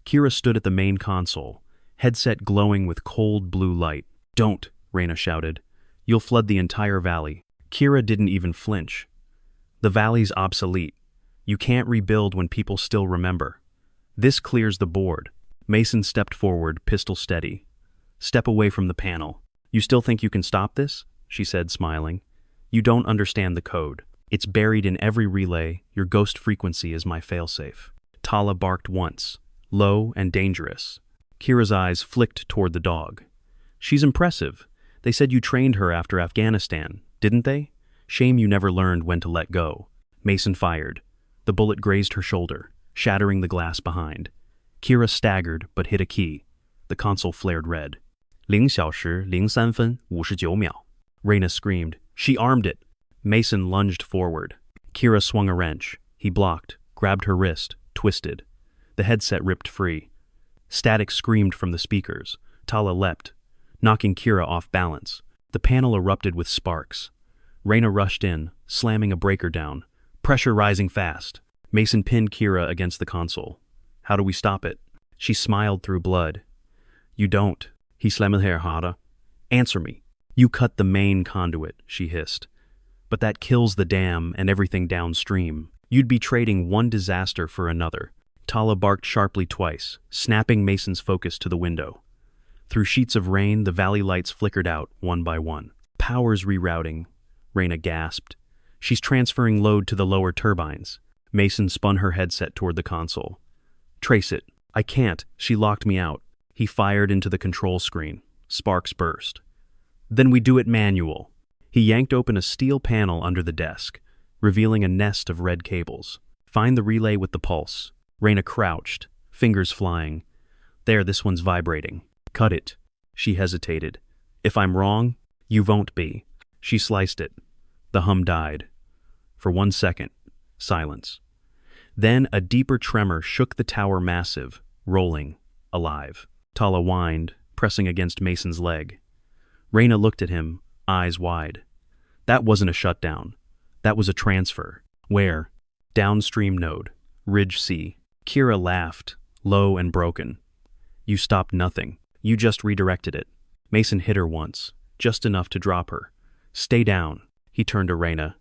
Kira stood at the main console, headset glowing with cold blue light. "Don't," Reyna shouted. "You'll flood the entire valley." Kira didn't even flinch. "The valley's obsolete. You can't rebuild when people still remember. This clears the board." Mason stepped forward, pistol steady. "Step away from the panel." "You still think you can stop this?" she said, smiling. "You don't understand the code. It's buried in every relay. Your ghost frequency is my failsafe." Tala barked once, low and dangerous. Kira's eyes flicked toward the dog. "She's impressive. They said you trained her after Afghanistan, didn't they? Shame you never learned when to let go." Mason fired. The bullet grazed her shoulder, shattering the glass behind. Kira staggered but hit a key. The console flared red. 0小时03分59秒. Reyna screamed. "She armed it!" Mason lunged forward. Kira swung a wrench. He blocked, grabbed her wrist, twisted. The headset ripped free. Static screamed from the speakers. Tala leapt, knocking Kira off balance. The panel erupted with sparks. Reyna rushed in, slamming a breaker down. Pressure rising fast. Mason pinned Kira against the console. "How do we stop it?" She smiled through blood. "You don't." He slammed her harder. "Answer me." "You cut the main conduit," she hissed. "But that kills the dam and everything downstream. You'd be trading one disaster for another." Tala barked sharply twice, snapping Mason's focus to the window. Through sheets of rain, the valley lights flickered out, one by one. "Power's rerouting," Reyna gasped. "She's transferring load to the lower turbines." Mason spun her headset toward the console. "Trace it." "I can't. She locked me out." He fired into the control screen. Sparks burst. "Then we do it manual." He yanked open a steel panel under the desk, revealing a nest of red cables. "Find the relay with the pulse." Reyna crouched, fingers flying. "There, this one's vibrating." "Cut it." She hesitated. "If I'm wrong, you won't be." She sliced it. The hum died. For 1 second, silence. Then a deeper tremor shook the tower massive, rolling, alive. Tala whined, pressing against Mason's leg. Reyna looked at him, eyes wide. That wasn't a shutdown. That was a transfer. Where? Downstream node. Ridge C. Kira laughed, low and broken. "You stopped nothing. You just redirected it." Mason hit her once, just enough to drop her. "Stay down." He turned to Reyna.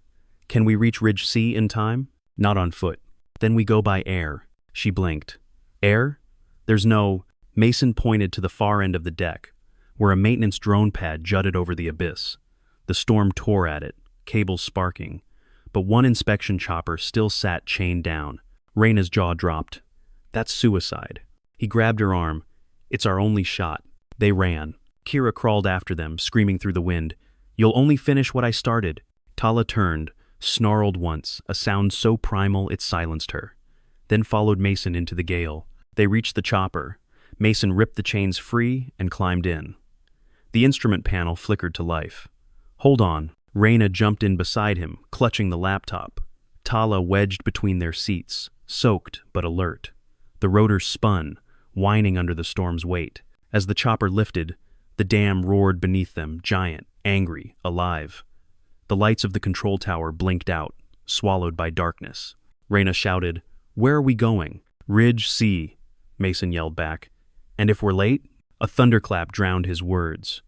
"Can we reach Ridge C in time?" "Not on foot." "Then we go by air." She blinked. "Air? There's no—" Mason pointed to the far end of the deck, where a maintenance drone pad jutted over the abyss. The storm tore at it, cables sparking, but one inspection chopper still sat chained down. Reyna's jaw dropped. "That's suicide." He grabbed her arm. "It's our only shot." They ran. Kira crawled after them, screaming through the wind. "You'll only finish what I started." Tala turned, snarled once, a sound so primal it silenced her. Then followed Mason into the gale. They reached the chopper. Mason ripped the chains free and climbed in. The instrument panel flickered to life. "Hold on." Reyna jumped in beside him, clutching the laptop. Tala wedged between their seats, soaked but alert. The rotors spun, whining under the storm's weight. As the chopper lifted, the dam roared beneath them, giant, angry, alive. The lights of the control tower blinked out, swallowed by darkness. Reyna shouted, "Where are we going?" "Ridge C," Mason yelled back. "And if we're late?" A thunderclap drowned his words.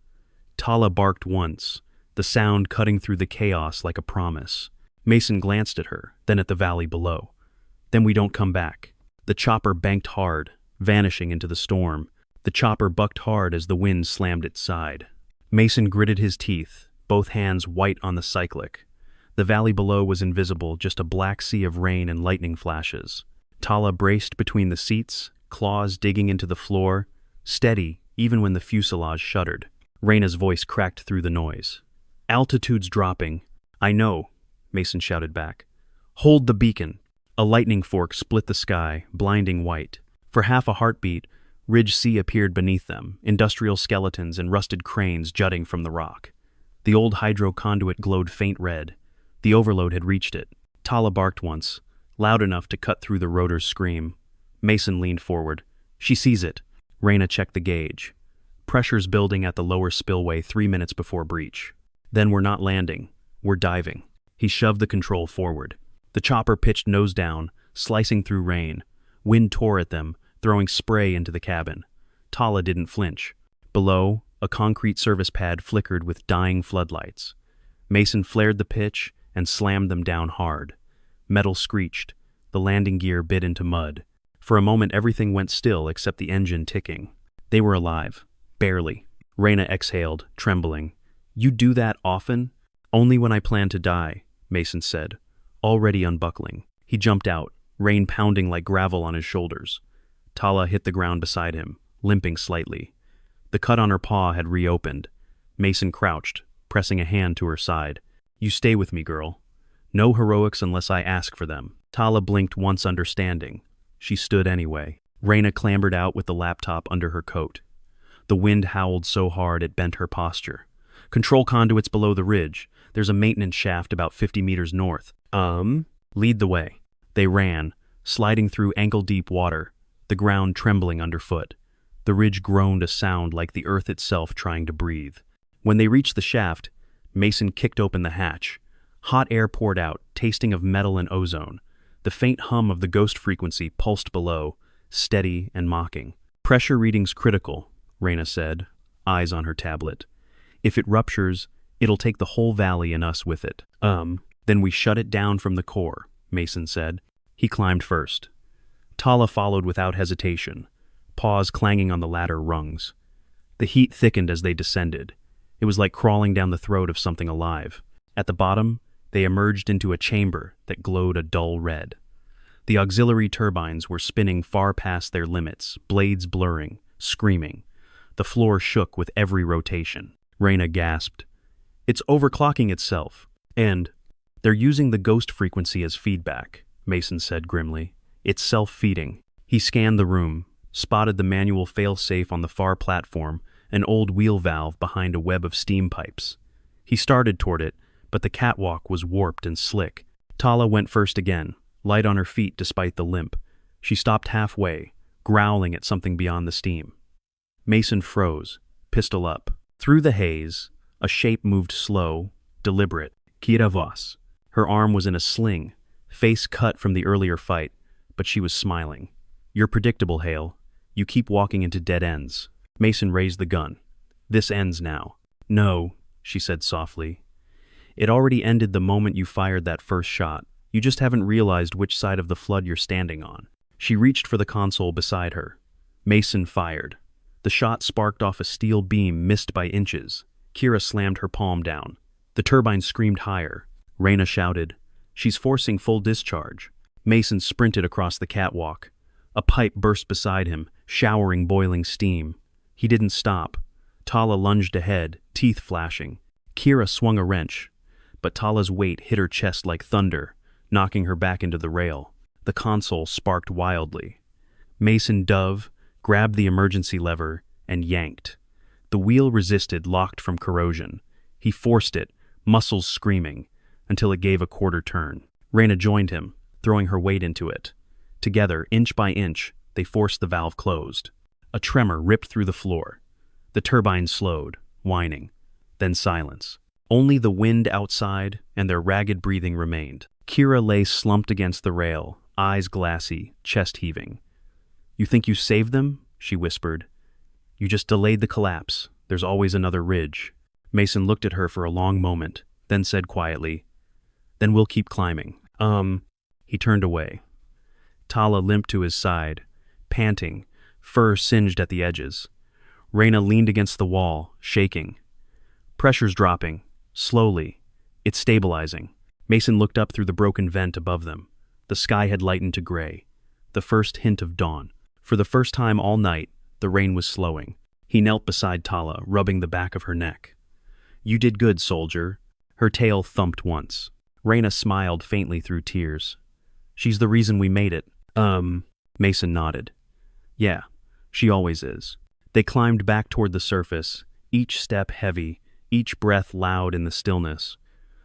Tala barked once, the sound cutting through the chaos like a promise. Mason glanced at her, then at the valley below. "Then we don't come back." The chopper banked hard, vanishing into the storm. The chopper bucked hard as the wind slammed its side. Mason gritted his teeth, both hands white on the cyclic. The valley below was invisible, just a black sea of rain and lightning flashes. Tala braced between the seats, claws digging into the floor, steady even when the fuselage shuddered. Reyna's voice cracked through the noise. "Altitude's dropping." "I know," Mason shouted back. "Hold the beacon." A lightning fork split the sky, blinding white. For half a heartbeat, Ridge Sea appeared beneath them, industrial skeletons and rusted cranes jutting from the rock. The old hydro conduit glowed faint red. The overload had reached it. Tala barked once, loud enough to cut through the rotor's scream. Mason leaned forward. "She sees it." Reyna checked the gauge. Pressure's building at the lower spillway 3 minutes before breach. "Then we're not landing. We're diving." He shoved the control forward. The chopper pitched nose down, slicing through rain. Wind tore at them, throwing spray into the cabin. Tala didn't flinch. Below, a concrete service pad flickered with dying floodlights. Mason flared the pitch and slammed them down hard. Metal screeched. The landing gear bit into mud. For a moment everything went still except the engine ticking. They were alive. Barely. Reyna exhaled, trembling. "You do that often?" "Only when I plan to die," Mason said, already unbuckling. He jumped out, rain pounding like gravel on his shoulders. Tala hit the ground beside him, limping slightly. The cut on her paw had reopened. Mason crouched, pressing a hand to her side. "You stay with me, girl. No heroics unless I ask for them." Tala blinked once understanding. She stood anyway. Reyna clambered out with the laptop under her coat. The wind howled so hard it bent her posture. "Control conduits below the ridge. There's a maintenance shaft about 50 meters north." Lead the way." They ran, sliding through ankle-deep water, the ground trembling underfoot. The ridge groaned a sound like the earth itself trying to breathe. When they reached the shaft, Mason kicked open the hatch. Hot air poured out, tasting of metal and ozone. The faint hum of the ghost frequency pulsed below, steady and mocking. "Pressure readings critical," Reyna said, eyes on her tablet. "If it ruptures, it'll take the whole valley and us with it." Then we shut it down from the core," Mason said. He climbed first. Tala followed without hesitation, paws clanging on the ladder rungs. The heat thickened as they descended. It was like crawling down the throat of something alive. At the bottom, they emerged into a chamber that glowed a dull red. The auxiliary turbines were spinning far past their limits, blades blurring, screaming. The floor shook with every rotation. Reyna gasped. "It's overclocking itself. And they're using the ghost frequency as feedback," Mason said grimly. "It's self-feeding." He scanned the room, spotted the manual fail-safe on the far platform, an old wheel valve behind a web of steam pipes. He started toward it, but the catwalk was warped and slick. Tala went first again, light on her feet despite the limp. She stopped halfway, growling at something beyond the steam. Mason froze, pistol up. Through the haze, a shape moved slow, deliberate. Kira Voss. Her arm was in a sling, face cut from the earlier fight, but she was smiling. "You're predictable, Hale. You keep walking into dead ends." Mason raised the gun. "This ends now." "No," she said softly. "It already ended the moment you fired that first shot. You just haven't realized which side of the flood you're standing on." She reached for the console beside her. Mason fired. The shot sparked off a steel beam missed by inches. Kira slammed her palm down. The turbine screamed higher. Reyna shouted, "She's forcing full discharge." Mason sprinted across the catwalk. A pipe burst beside him, showering boiling steam. He didn't stop. Tala lunged ahead, teeth flashing. Kira swung a wrench, but Tala's weight hit her chest like thunder, knocking her back into the rail. The console sparked wildly. Mason dove, grabbed the emergency lever, and yanked. The wheel resisted, locked from corrosion. He forced it, muscles screaming, until it gave a quarter turn. Reyna joined him, throwing her weight into it. Together, inch by inch, they forced the valve closed. A tremor ripped through the floor. The turbine slowed, whining. Then silence. Only the wind outside and their ragged breathing remained. Kira lay slumped against the rail, eyes glassy, chest heaving. "You think you saved them?" she whispered. "You just delayed the collapse. There's always another ridge." Mason looked at her for a long moment, then said quietly, "Then we'll keep climbing." He turned away. Tala limped to his side, panting, fur singed at the edges. Reyna leaned against the wall, shaking. Pressure's dropping. Slowly. It's stabilizing. Mason looked up through the broken vent above them. The sky had lightened to gray. The first hint of dawn. For the first time all night, the rain was slowing. He knelt beside Tala, rubbing the back of her neck. "You did good, soldier." Her tail thumped once. Reyna smiled faintly through tears. "She's the reason we made it." Mason nodded. "Yeah, she always is." They climbed back toward the surface, each step heavy, each breath loud in the stillness.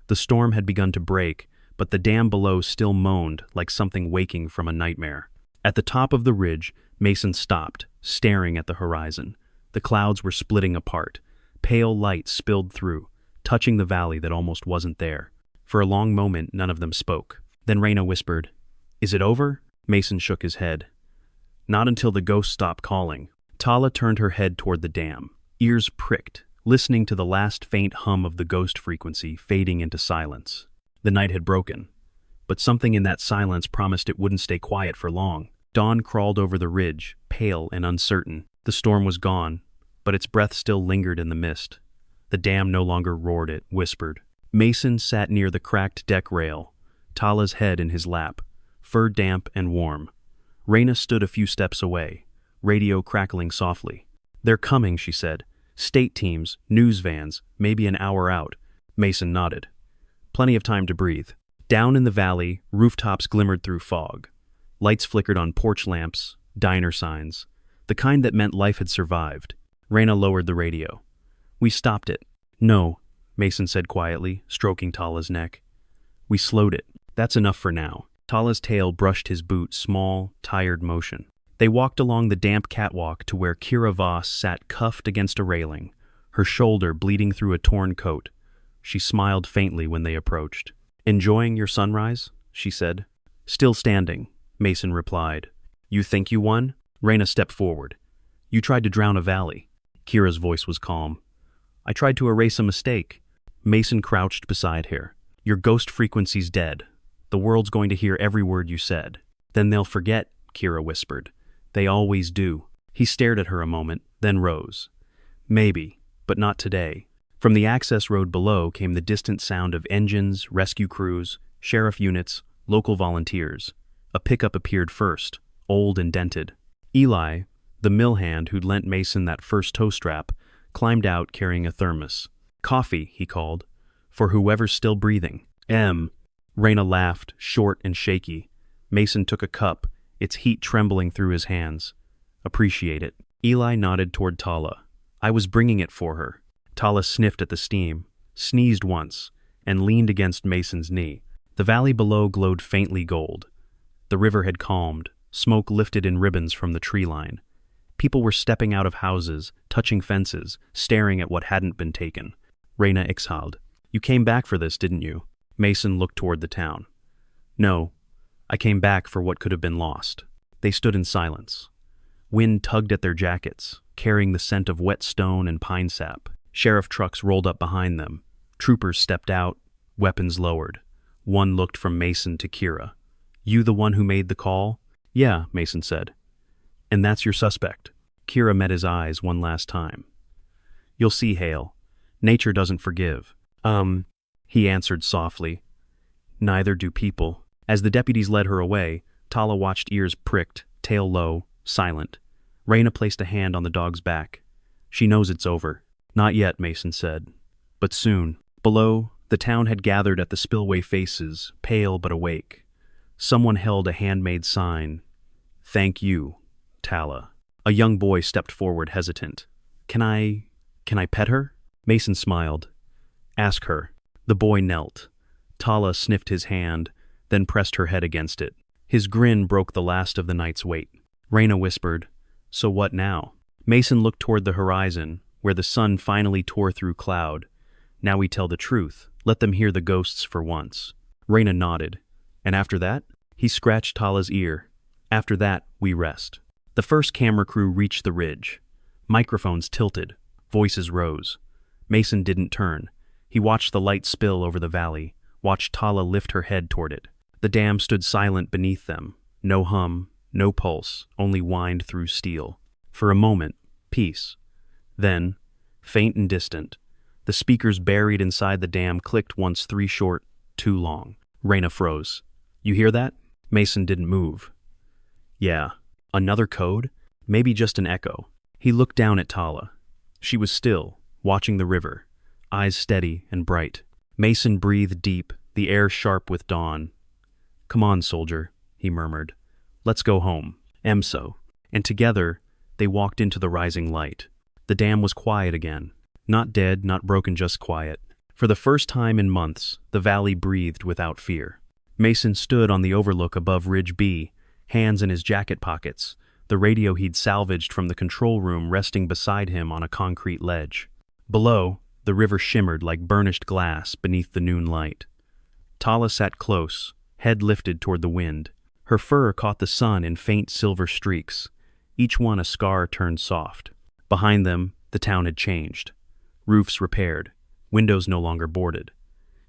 The storm had begun to break, but the dam below still moaned like something waking from a nightmare. At the top of the ridge, Mason stopped, staring at the horizon. The clouds were splitting apart. Pale light spilled through, touching the valley that almost wasn't there. For a long moment, none of them spoke. Then Reyna whispered, "Is it over?" Mason shook his head. "Not until the ghost stopped calling." Tala turned her head toward the dam, ears pricked, listening to the last faint hum of the ghost frequency fading into silence. The night had broken, but something in that silence promised it wouldn't stay quiet for long. Dawn crawled over the ridge, pale and uncertain. The storm was gone, but its breath still lingered in the mist. The dam no longer roared, it whispered. Mason sat near the cracked deck rail, Tala's head in his lap, fur damp and warm. Reyna stood a few steps away, radio crackling softly. "They're coming," she said. "State teams, news vans, maybe an hour out." Mason nodded. Plenty of time to breathe. Down in the valley, rooftops glimmered through fog. Lights flickered on porch lamps, diner signs, the kind that meant life had survived. Reyna lowered the radio. "We stopped it." "No," Mason said quietly, stroking Tala's neck. "We slowed it. That's enough for now." Tala's tail brushed his boot, small, tired motion. They walked along the damp catwalk to where Kira Voss sat cuffed against a railing, her shoulder bleeding through a torn coat. She smiled faintly when they approached. "Enjoying your sunrise?" she said. "Still standing," Mason replied. "You think you won?" Reyna stepped forward. "You tried to drown a valley." Kira's voice was calm. "I tried to erase a mistake." Mason crouched beside her. "Your ghost frequency's dead. The world's going to hear every word you said." "Then they'll forget," Kira whispered. "They always do." He stared at her a moment, then rose. "Maybe, but not today." From the access road below came the distant sound of engines, rescue crews, sheriff units, local volunteers. A pickup appeared first, old and dented. Eli, the mill hand who'd lent Mason that first toe strap, climbed out carrying a thermos. "Coffee," he called, "for whoever's still breathing." Reyna laughed, short and shaky. Mason took a cup, its heat trembling through his hands. "Appreciate it." Eli nodded toward Tala. "I was bringing it for her." Tala sniffed at the steam, sneezed once, and leaned against Mason's knee. The valley below glowed faintly gold. The river had calmed, smoke lifted in ribbons from the tree line. People were stepping out of houses, touching fences, staring at what hadn't been taken. Reyna exhaled. "You came back for this, didn't you?" Mason looked toward the town. "No, I came back for what could have been lost." They stood in silence. Wind tugged at their jackets, carrying the scent of wet stone and pine sap. Sheriff trucks rolled up behind them. Troopers stepped out, weapons lowered. One looked from Mason to Kira. "You the one who made the call?" "Yeah," Mason said. "And that's your suspect?" Kira met his eyes one last time. "You'll see, Hale. Nature doesn't forgive." He answered softly. "Neither do people." As the deputies led her away, Tala watched, ears pricked, tail low, silent. Reyna placed a hand on the dog's back. "She knows it's over." "Not yet," Mason said. "But soon." Below, the town had gathered at the spillway faces, pale but awake. Someone held a handmade sign. "Thank you, Tala." A young boy stepped forward, hesitant. Can I pet her?" Mason smiled. "Ask her." The boy knelt. Tala sniffed his hand, then pressed her head against it. His grin broke the last of the night's weight. Reyna whispered, "So what now?" Mason looked toward the horizon, where the sun finally tore through cloud. "Now we tell the truth. Let them hear the ghosts for once." Reyna nodded. "And after that?" He scratched Tala's ear. "After that, we rest." The first camera crew reached the ridge. Microphones tilted. Voices rose. Mason didn't turn. He watched the light spill over the valley, watched Tala lift her head toward it. The dam stood silent beneath them. No hum, no pulse, only wind through steel. For a moment, peace. Then, faint and distant, the speakers buried inside the dam clicked once three short, too long. Raina froze. You hear that? Mason didn't move. Yeah. Another code? Maybe just an echo. He looked down at Tala. She was still, watching the river, eyes steady and bright. Mason breathed deep, the air sharp with dawn. Come on, soldier, he murmured. Let's go home. So. And together, they walked into the rising light. The dam was quiet again. Not dead, not broken, just quiet. For the first time in months, the valley breathed without fear. Mason stood on the overlook above Ridge B, hands in his jacket pockets, the radio he'd salvaged from the control room resting beside him on a concrete ledge. Below, the river shimmered like burnished glass beneath the noon light. Tala sat close, head lifted toward the wind. Her fur caught the sun in faint silver streaks, each one a scar turned soft. Behind them, the town had changed. Roofs repaired, windows no longer boarded.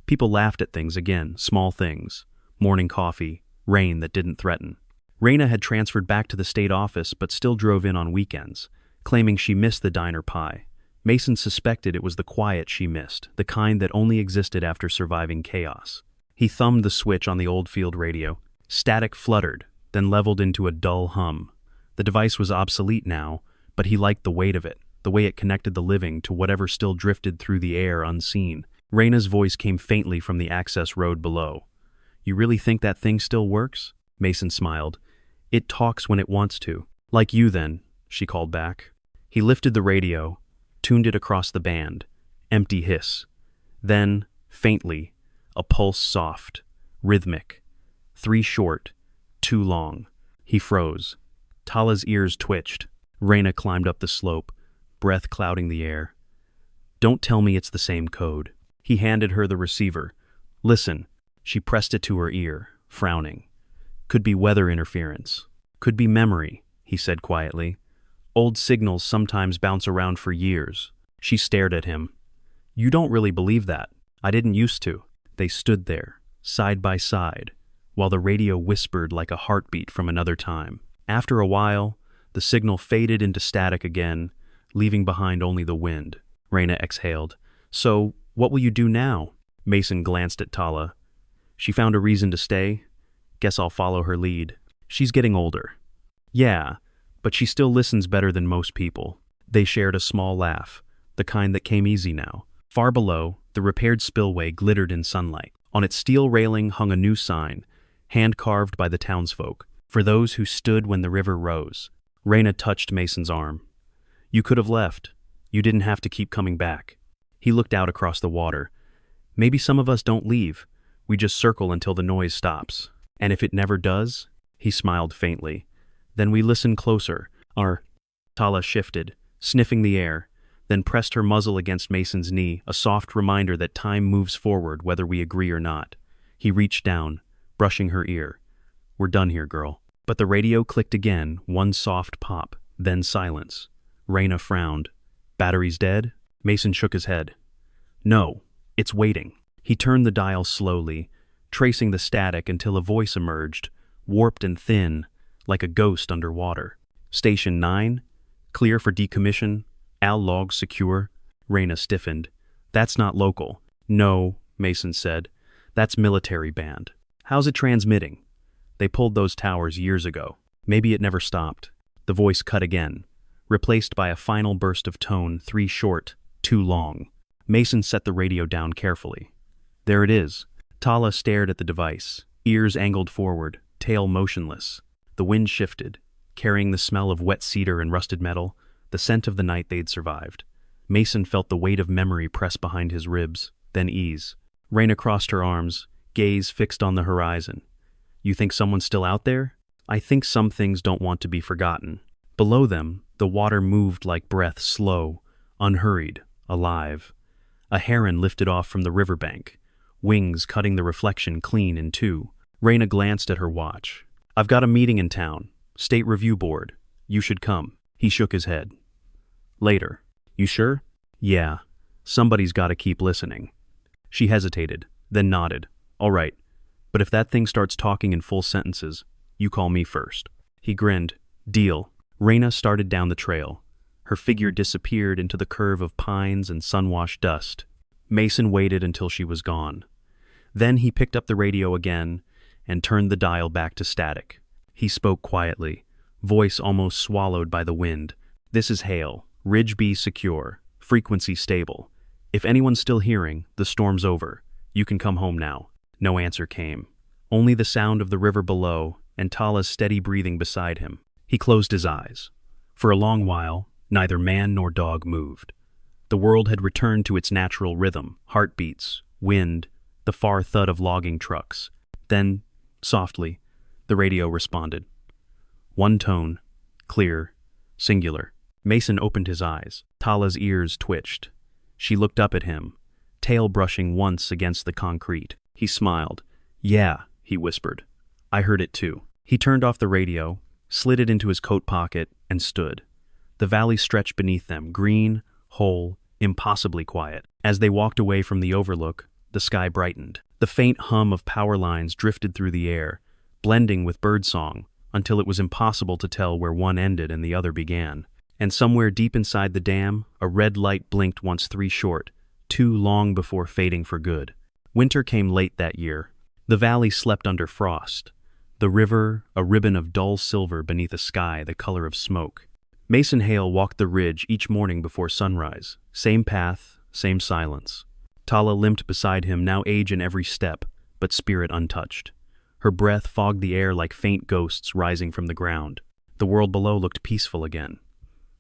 People laughed at things again, small things. Morning coffee, rain that didn't threaten. Raina had transferred back to the state office but still drove in on weekends, claiming she missed the diner pie. Mason suspected it was the quiet she missed, the kind that only existed after surviving chaos. He thumbed the switch on the old field radio. Static fluttered, then leveled into a dull hum. The device was obsolete now, but he liked the weight of it, the way it connected the living to whatever still drifted through the air unseen. Raina's voice came faintly from the access road below. You really think that thing still works? Mason smiled. It talks when it wants to. Like you then, she called back. He lifted the radio, tuned it across the band. Empty hiss. Then, faintly, a pulse soft, rhythmic. 3 short, 2 long. He froze. Tala's ears twitched. Raina climbed up the slope, breath clouding the air. Don't tell me it's the same code. He handed her the receiver. Listen. She pressed it to her ear, frowning. Could be weather interference. Could be memory, he said quietly. Old signals sometimes bounce around for years. She stared at him. You don't really believe that. I didn't used to. They stood there, side by side, while the radio whispered like a heartbeat from another time. After a while, the signal faded into static again, leaving behind only the wind. Raina exhaled. So, what will you do now? Mason glanced at Tala. She found a reason to stay. Guess I'll follow her lead. She's getting older. Yeah, but she still listens better than most people. They shared a small laugh, the kind that came easy now. Far below, the repaired spillway glittered in sunlight. On its steel railing hung a new sign, hand-carved by the townsfolk, for those who stood when the river rose. Raina touched Mason's arm. You could have left. You didn't have to keep coming back. He looked out across the water. Maybe some of us don't leave. We just circle until the noise stops. And if it never does, he smiled faintly, then we listen closer. Tala shifted, sniffing the air, then pressed her muzzle against Mason's knee, a soft reminder that time moves forward whether we agree or not. He reached down, brushing her ear. We're done here, girl. But the radio clicked again, one soft pop, then silence. Raina frowned. Battery's dead? Mason shook his head. No, it's waiting. He turned the dial slowly, tracing the static until a voice emerged, warped and thin, like a ghost underwater. Station 9? Clear for decommission? All logs secure? Raina stiffened. That's not local. No, Mason said. That's military band. How's it transmitting? They pulled those towers years ago. Maybe it never stopped. The voice cut again, replaced by a final burst of tone, 3 short, 2 long. Mason set the radio down carefully. There it is. Tala stared at the device, ears angled forward, tail motionless. The wind shifted, carrying the smell of wet cedar and rusted metal, the scent of the night they'd survived. Mason felt the weight of memory press behind his ribs, then ease. Raina crossed her arms, gaze fixed on the horizon. You think someone's still out there? I think some things don't want to be forgotten. Below them, the water moved like breath, slow, unhurried, alive. A heron lifted off from the riverbank, wings cutting the reflection clean in two. Raina glanced at her watch. I've got a meeting in town. State Review Board. You should come. He shook his head. Later. You sure? Yeah. Somebody's got to keep listening. She hesitated, then nodded. All right. But if that thing starts talking in full sentences, you call me first. He grinned. Deal. Reyna started down the trail. Her figure disappeared into the curve of pines and sun-washed dust. Mason waited until she was gone. Then he picked up the radio again and turned the dial back to static. He spoke quietly, voice almost swallowed by the wind. "This is Hale. Ridge B secure. Frequency stable. If anyone's still hearing, the storm's over. You can come home now." No answer came. Only the sound of the river below and Tala's steady breathing beside him. He closed his eyes. For a long while, neither man nor dog moved. The world had returned to its natural rhythm, heartbeats, wind, the far thud of logging trucks. Then, softly, the radio responded. One tone, clear, singular. Mason opened his eyes. Tala's ears twitched. She looked up at him, tail brushing once against the concrete. He smiled. "Yeah," he whispered. "I heard it too." He turned off the radio, slid it into his coat pocket, and stood. The valley stretched beneath them, green, whole, impossibly quiet. As they walked away from the overlook, the sky brightened. The faint hum of power lines drifted through the air, blending with birdsong, until it was impossible to tell where one ended and the other began. And somewhere deep inside the dam, a red light blinked once 3 short, 2 long before fading for good. Winter came late that year. The valley slept under frost. The river, a ribbon of dull silver beneath a sky the color of smoke. Mason Hale walked the ridge each morning before sunrise. Same path, same silence. Tala limped beside him, now age in every step, but spirit untouched. Her breath fogged the air like faint ghosts rising from the ground. The world below looked peaceful again.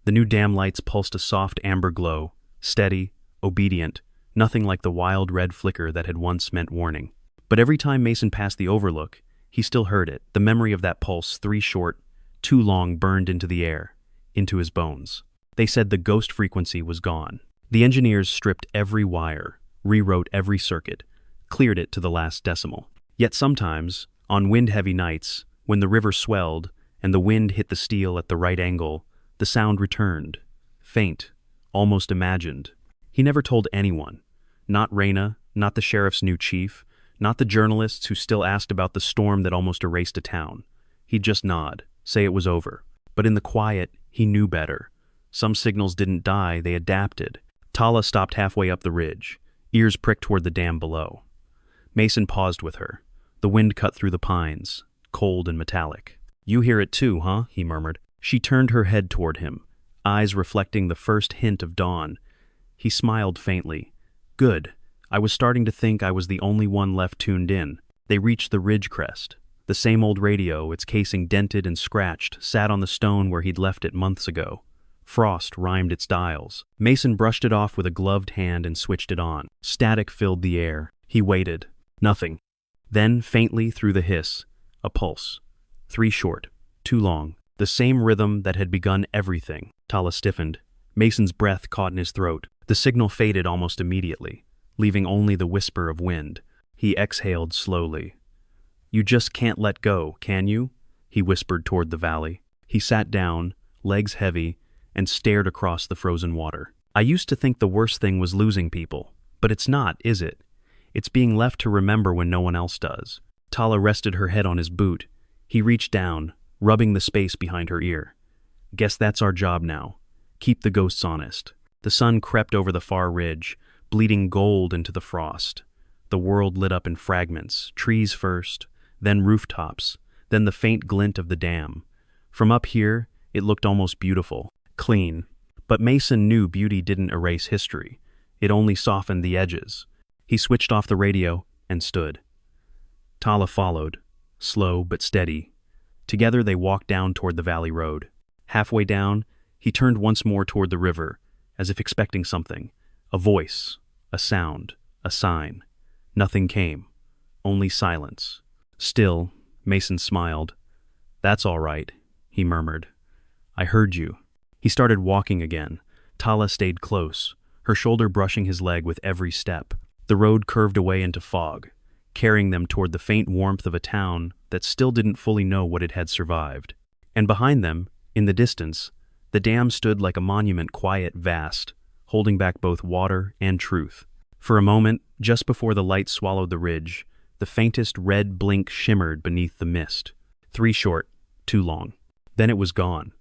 The new dam lights pulsed a soft amber glow, steady, obedient, nothing like the wild red flicker that had once meant warning. But every time Mason passed the overlook, he still heard it. The memory of that pulse, 3 short, 2 long, burned into the air, into his bones. They said the ghost frequency was gone. The engineers stripped every wire, rewrote every circuit, cleared it to the last decimal. Yet sometimes, on wind-heavy nights, when the river swelled and the wind hit the steel at the right angle, the sound returned, faint, almost imagined. He never told anyone, not Reyna, not the sheriff's new chief, not the journalists who still asked about the storm that almost erased a town. He'd just nod, say it was over. But in the quiet, he knew better. Some signals didn't die, they adapted. Tala stopped halfway up the ridge, ears pricked toward the dam below. Mason paused with her. The wind cut through the pines, cold and metallic. "You hear it too, huh?" he murmured. She turned her head toward him, eyes reflecting the first hint of dawn. He smiled faintly. "Good. I was starting to think I was the only one left tuned in." They reached the ridge crest. The same old radio, its casing dented and scratched, sat on the stone where he'd left it months ago. Frost rhymed its dials. Mason brushed it off with a gloved hand and switched it on. Static filled the air. He waited. Nothing. Then, faintly through the hiss, a pulse. 3 short, 2 long. The same rhythm that had begun everything. Tala stiffened. Mason's breath caught in his throat. The signal faded almost immediately, leaving only the whisper of wind. He exhaled slowly. "You just can't let go, can you?" he whispered toward the valley. He sat down, legs heavy, and stared across the frozen water. "I used to think the worst thing was losing people, but it's not, is it? It's being left to remember when no one else does." Tala rested her head on his boot. He reached down, rubbing the space behind her ear. "Guess that's our job now. Keep the ghosts honest." The sun crept over the far ridge, bleeding gold into the frost. The world lit up in fragments, trees first, then rooftops, then the faint glint of the dam. From up here, it looked almost beautiful, clean. But Mason knew beauty didn't erase history. It only softened the edges. He switched off the radio and stood. Tala followed, slow but steady. Together they walked down toward the valley road. Halfway down, he turned once more toward the river, as if expecting something. A voice, a sound, a sign. Nothing came, only silence. Still, Mason smiled. "That's all right," he murmured. "I heard you." He started walking again. Tala stayed close, her shoulder brushing his leg with every step. The road curved away into fog, carrying them toward the faint warmth of a town that still didn't fully know what it had survived. And behind them, in the distance, the dam stood like a monument, quiet, vast, holding back both water and truth. For a moment, just before the light swallowed the ridge, the faintest red blink shimmered beneath the mist. 3 short, 2 long. Then it was gone.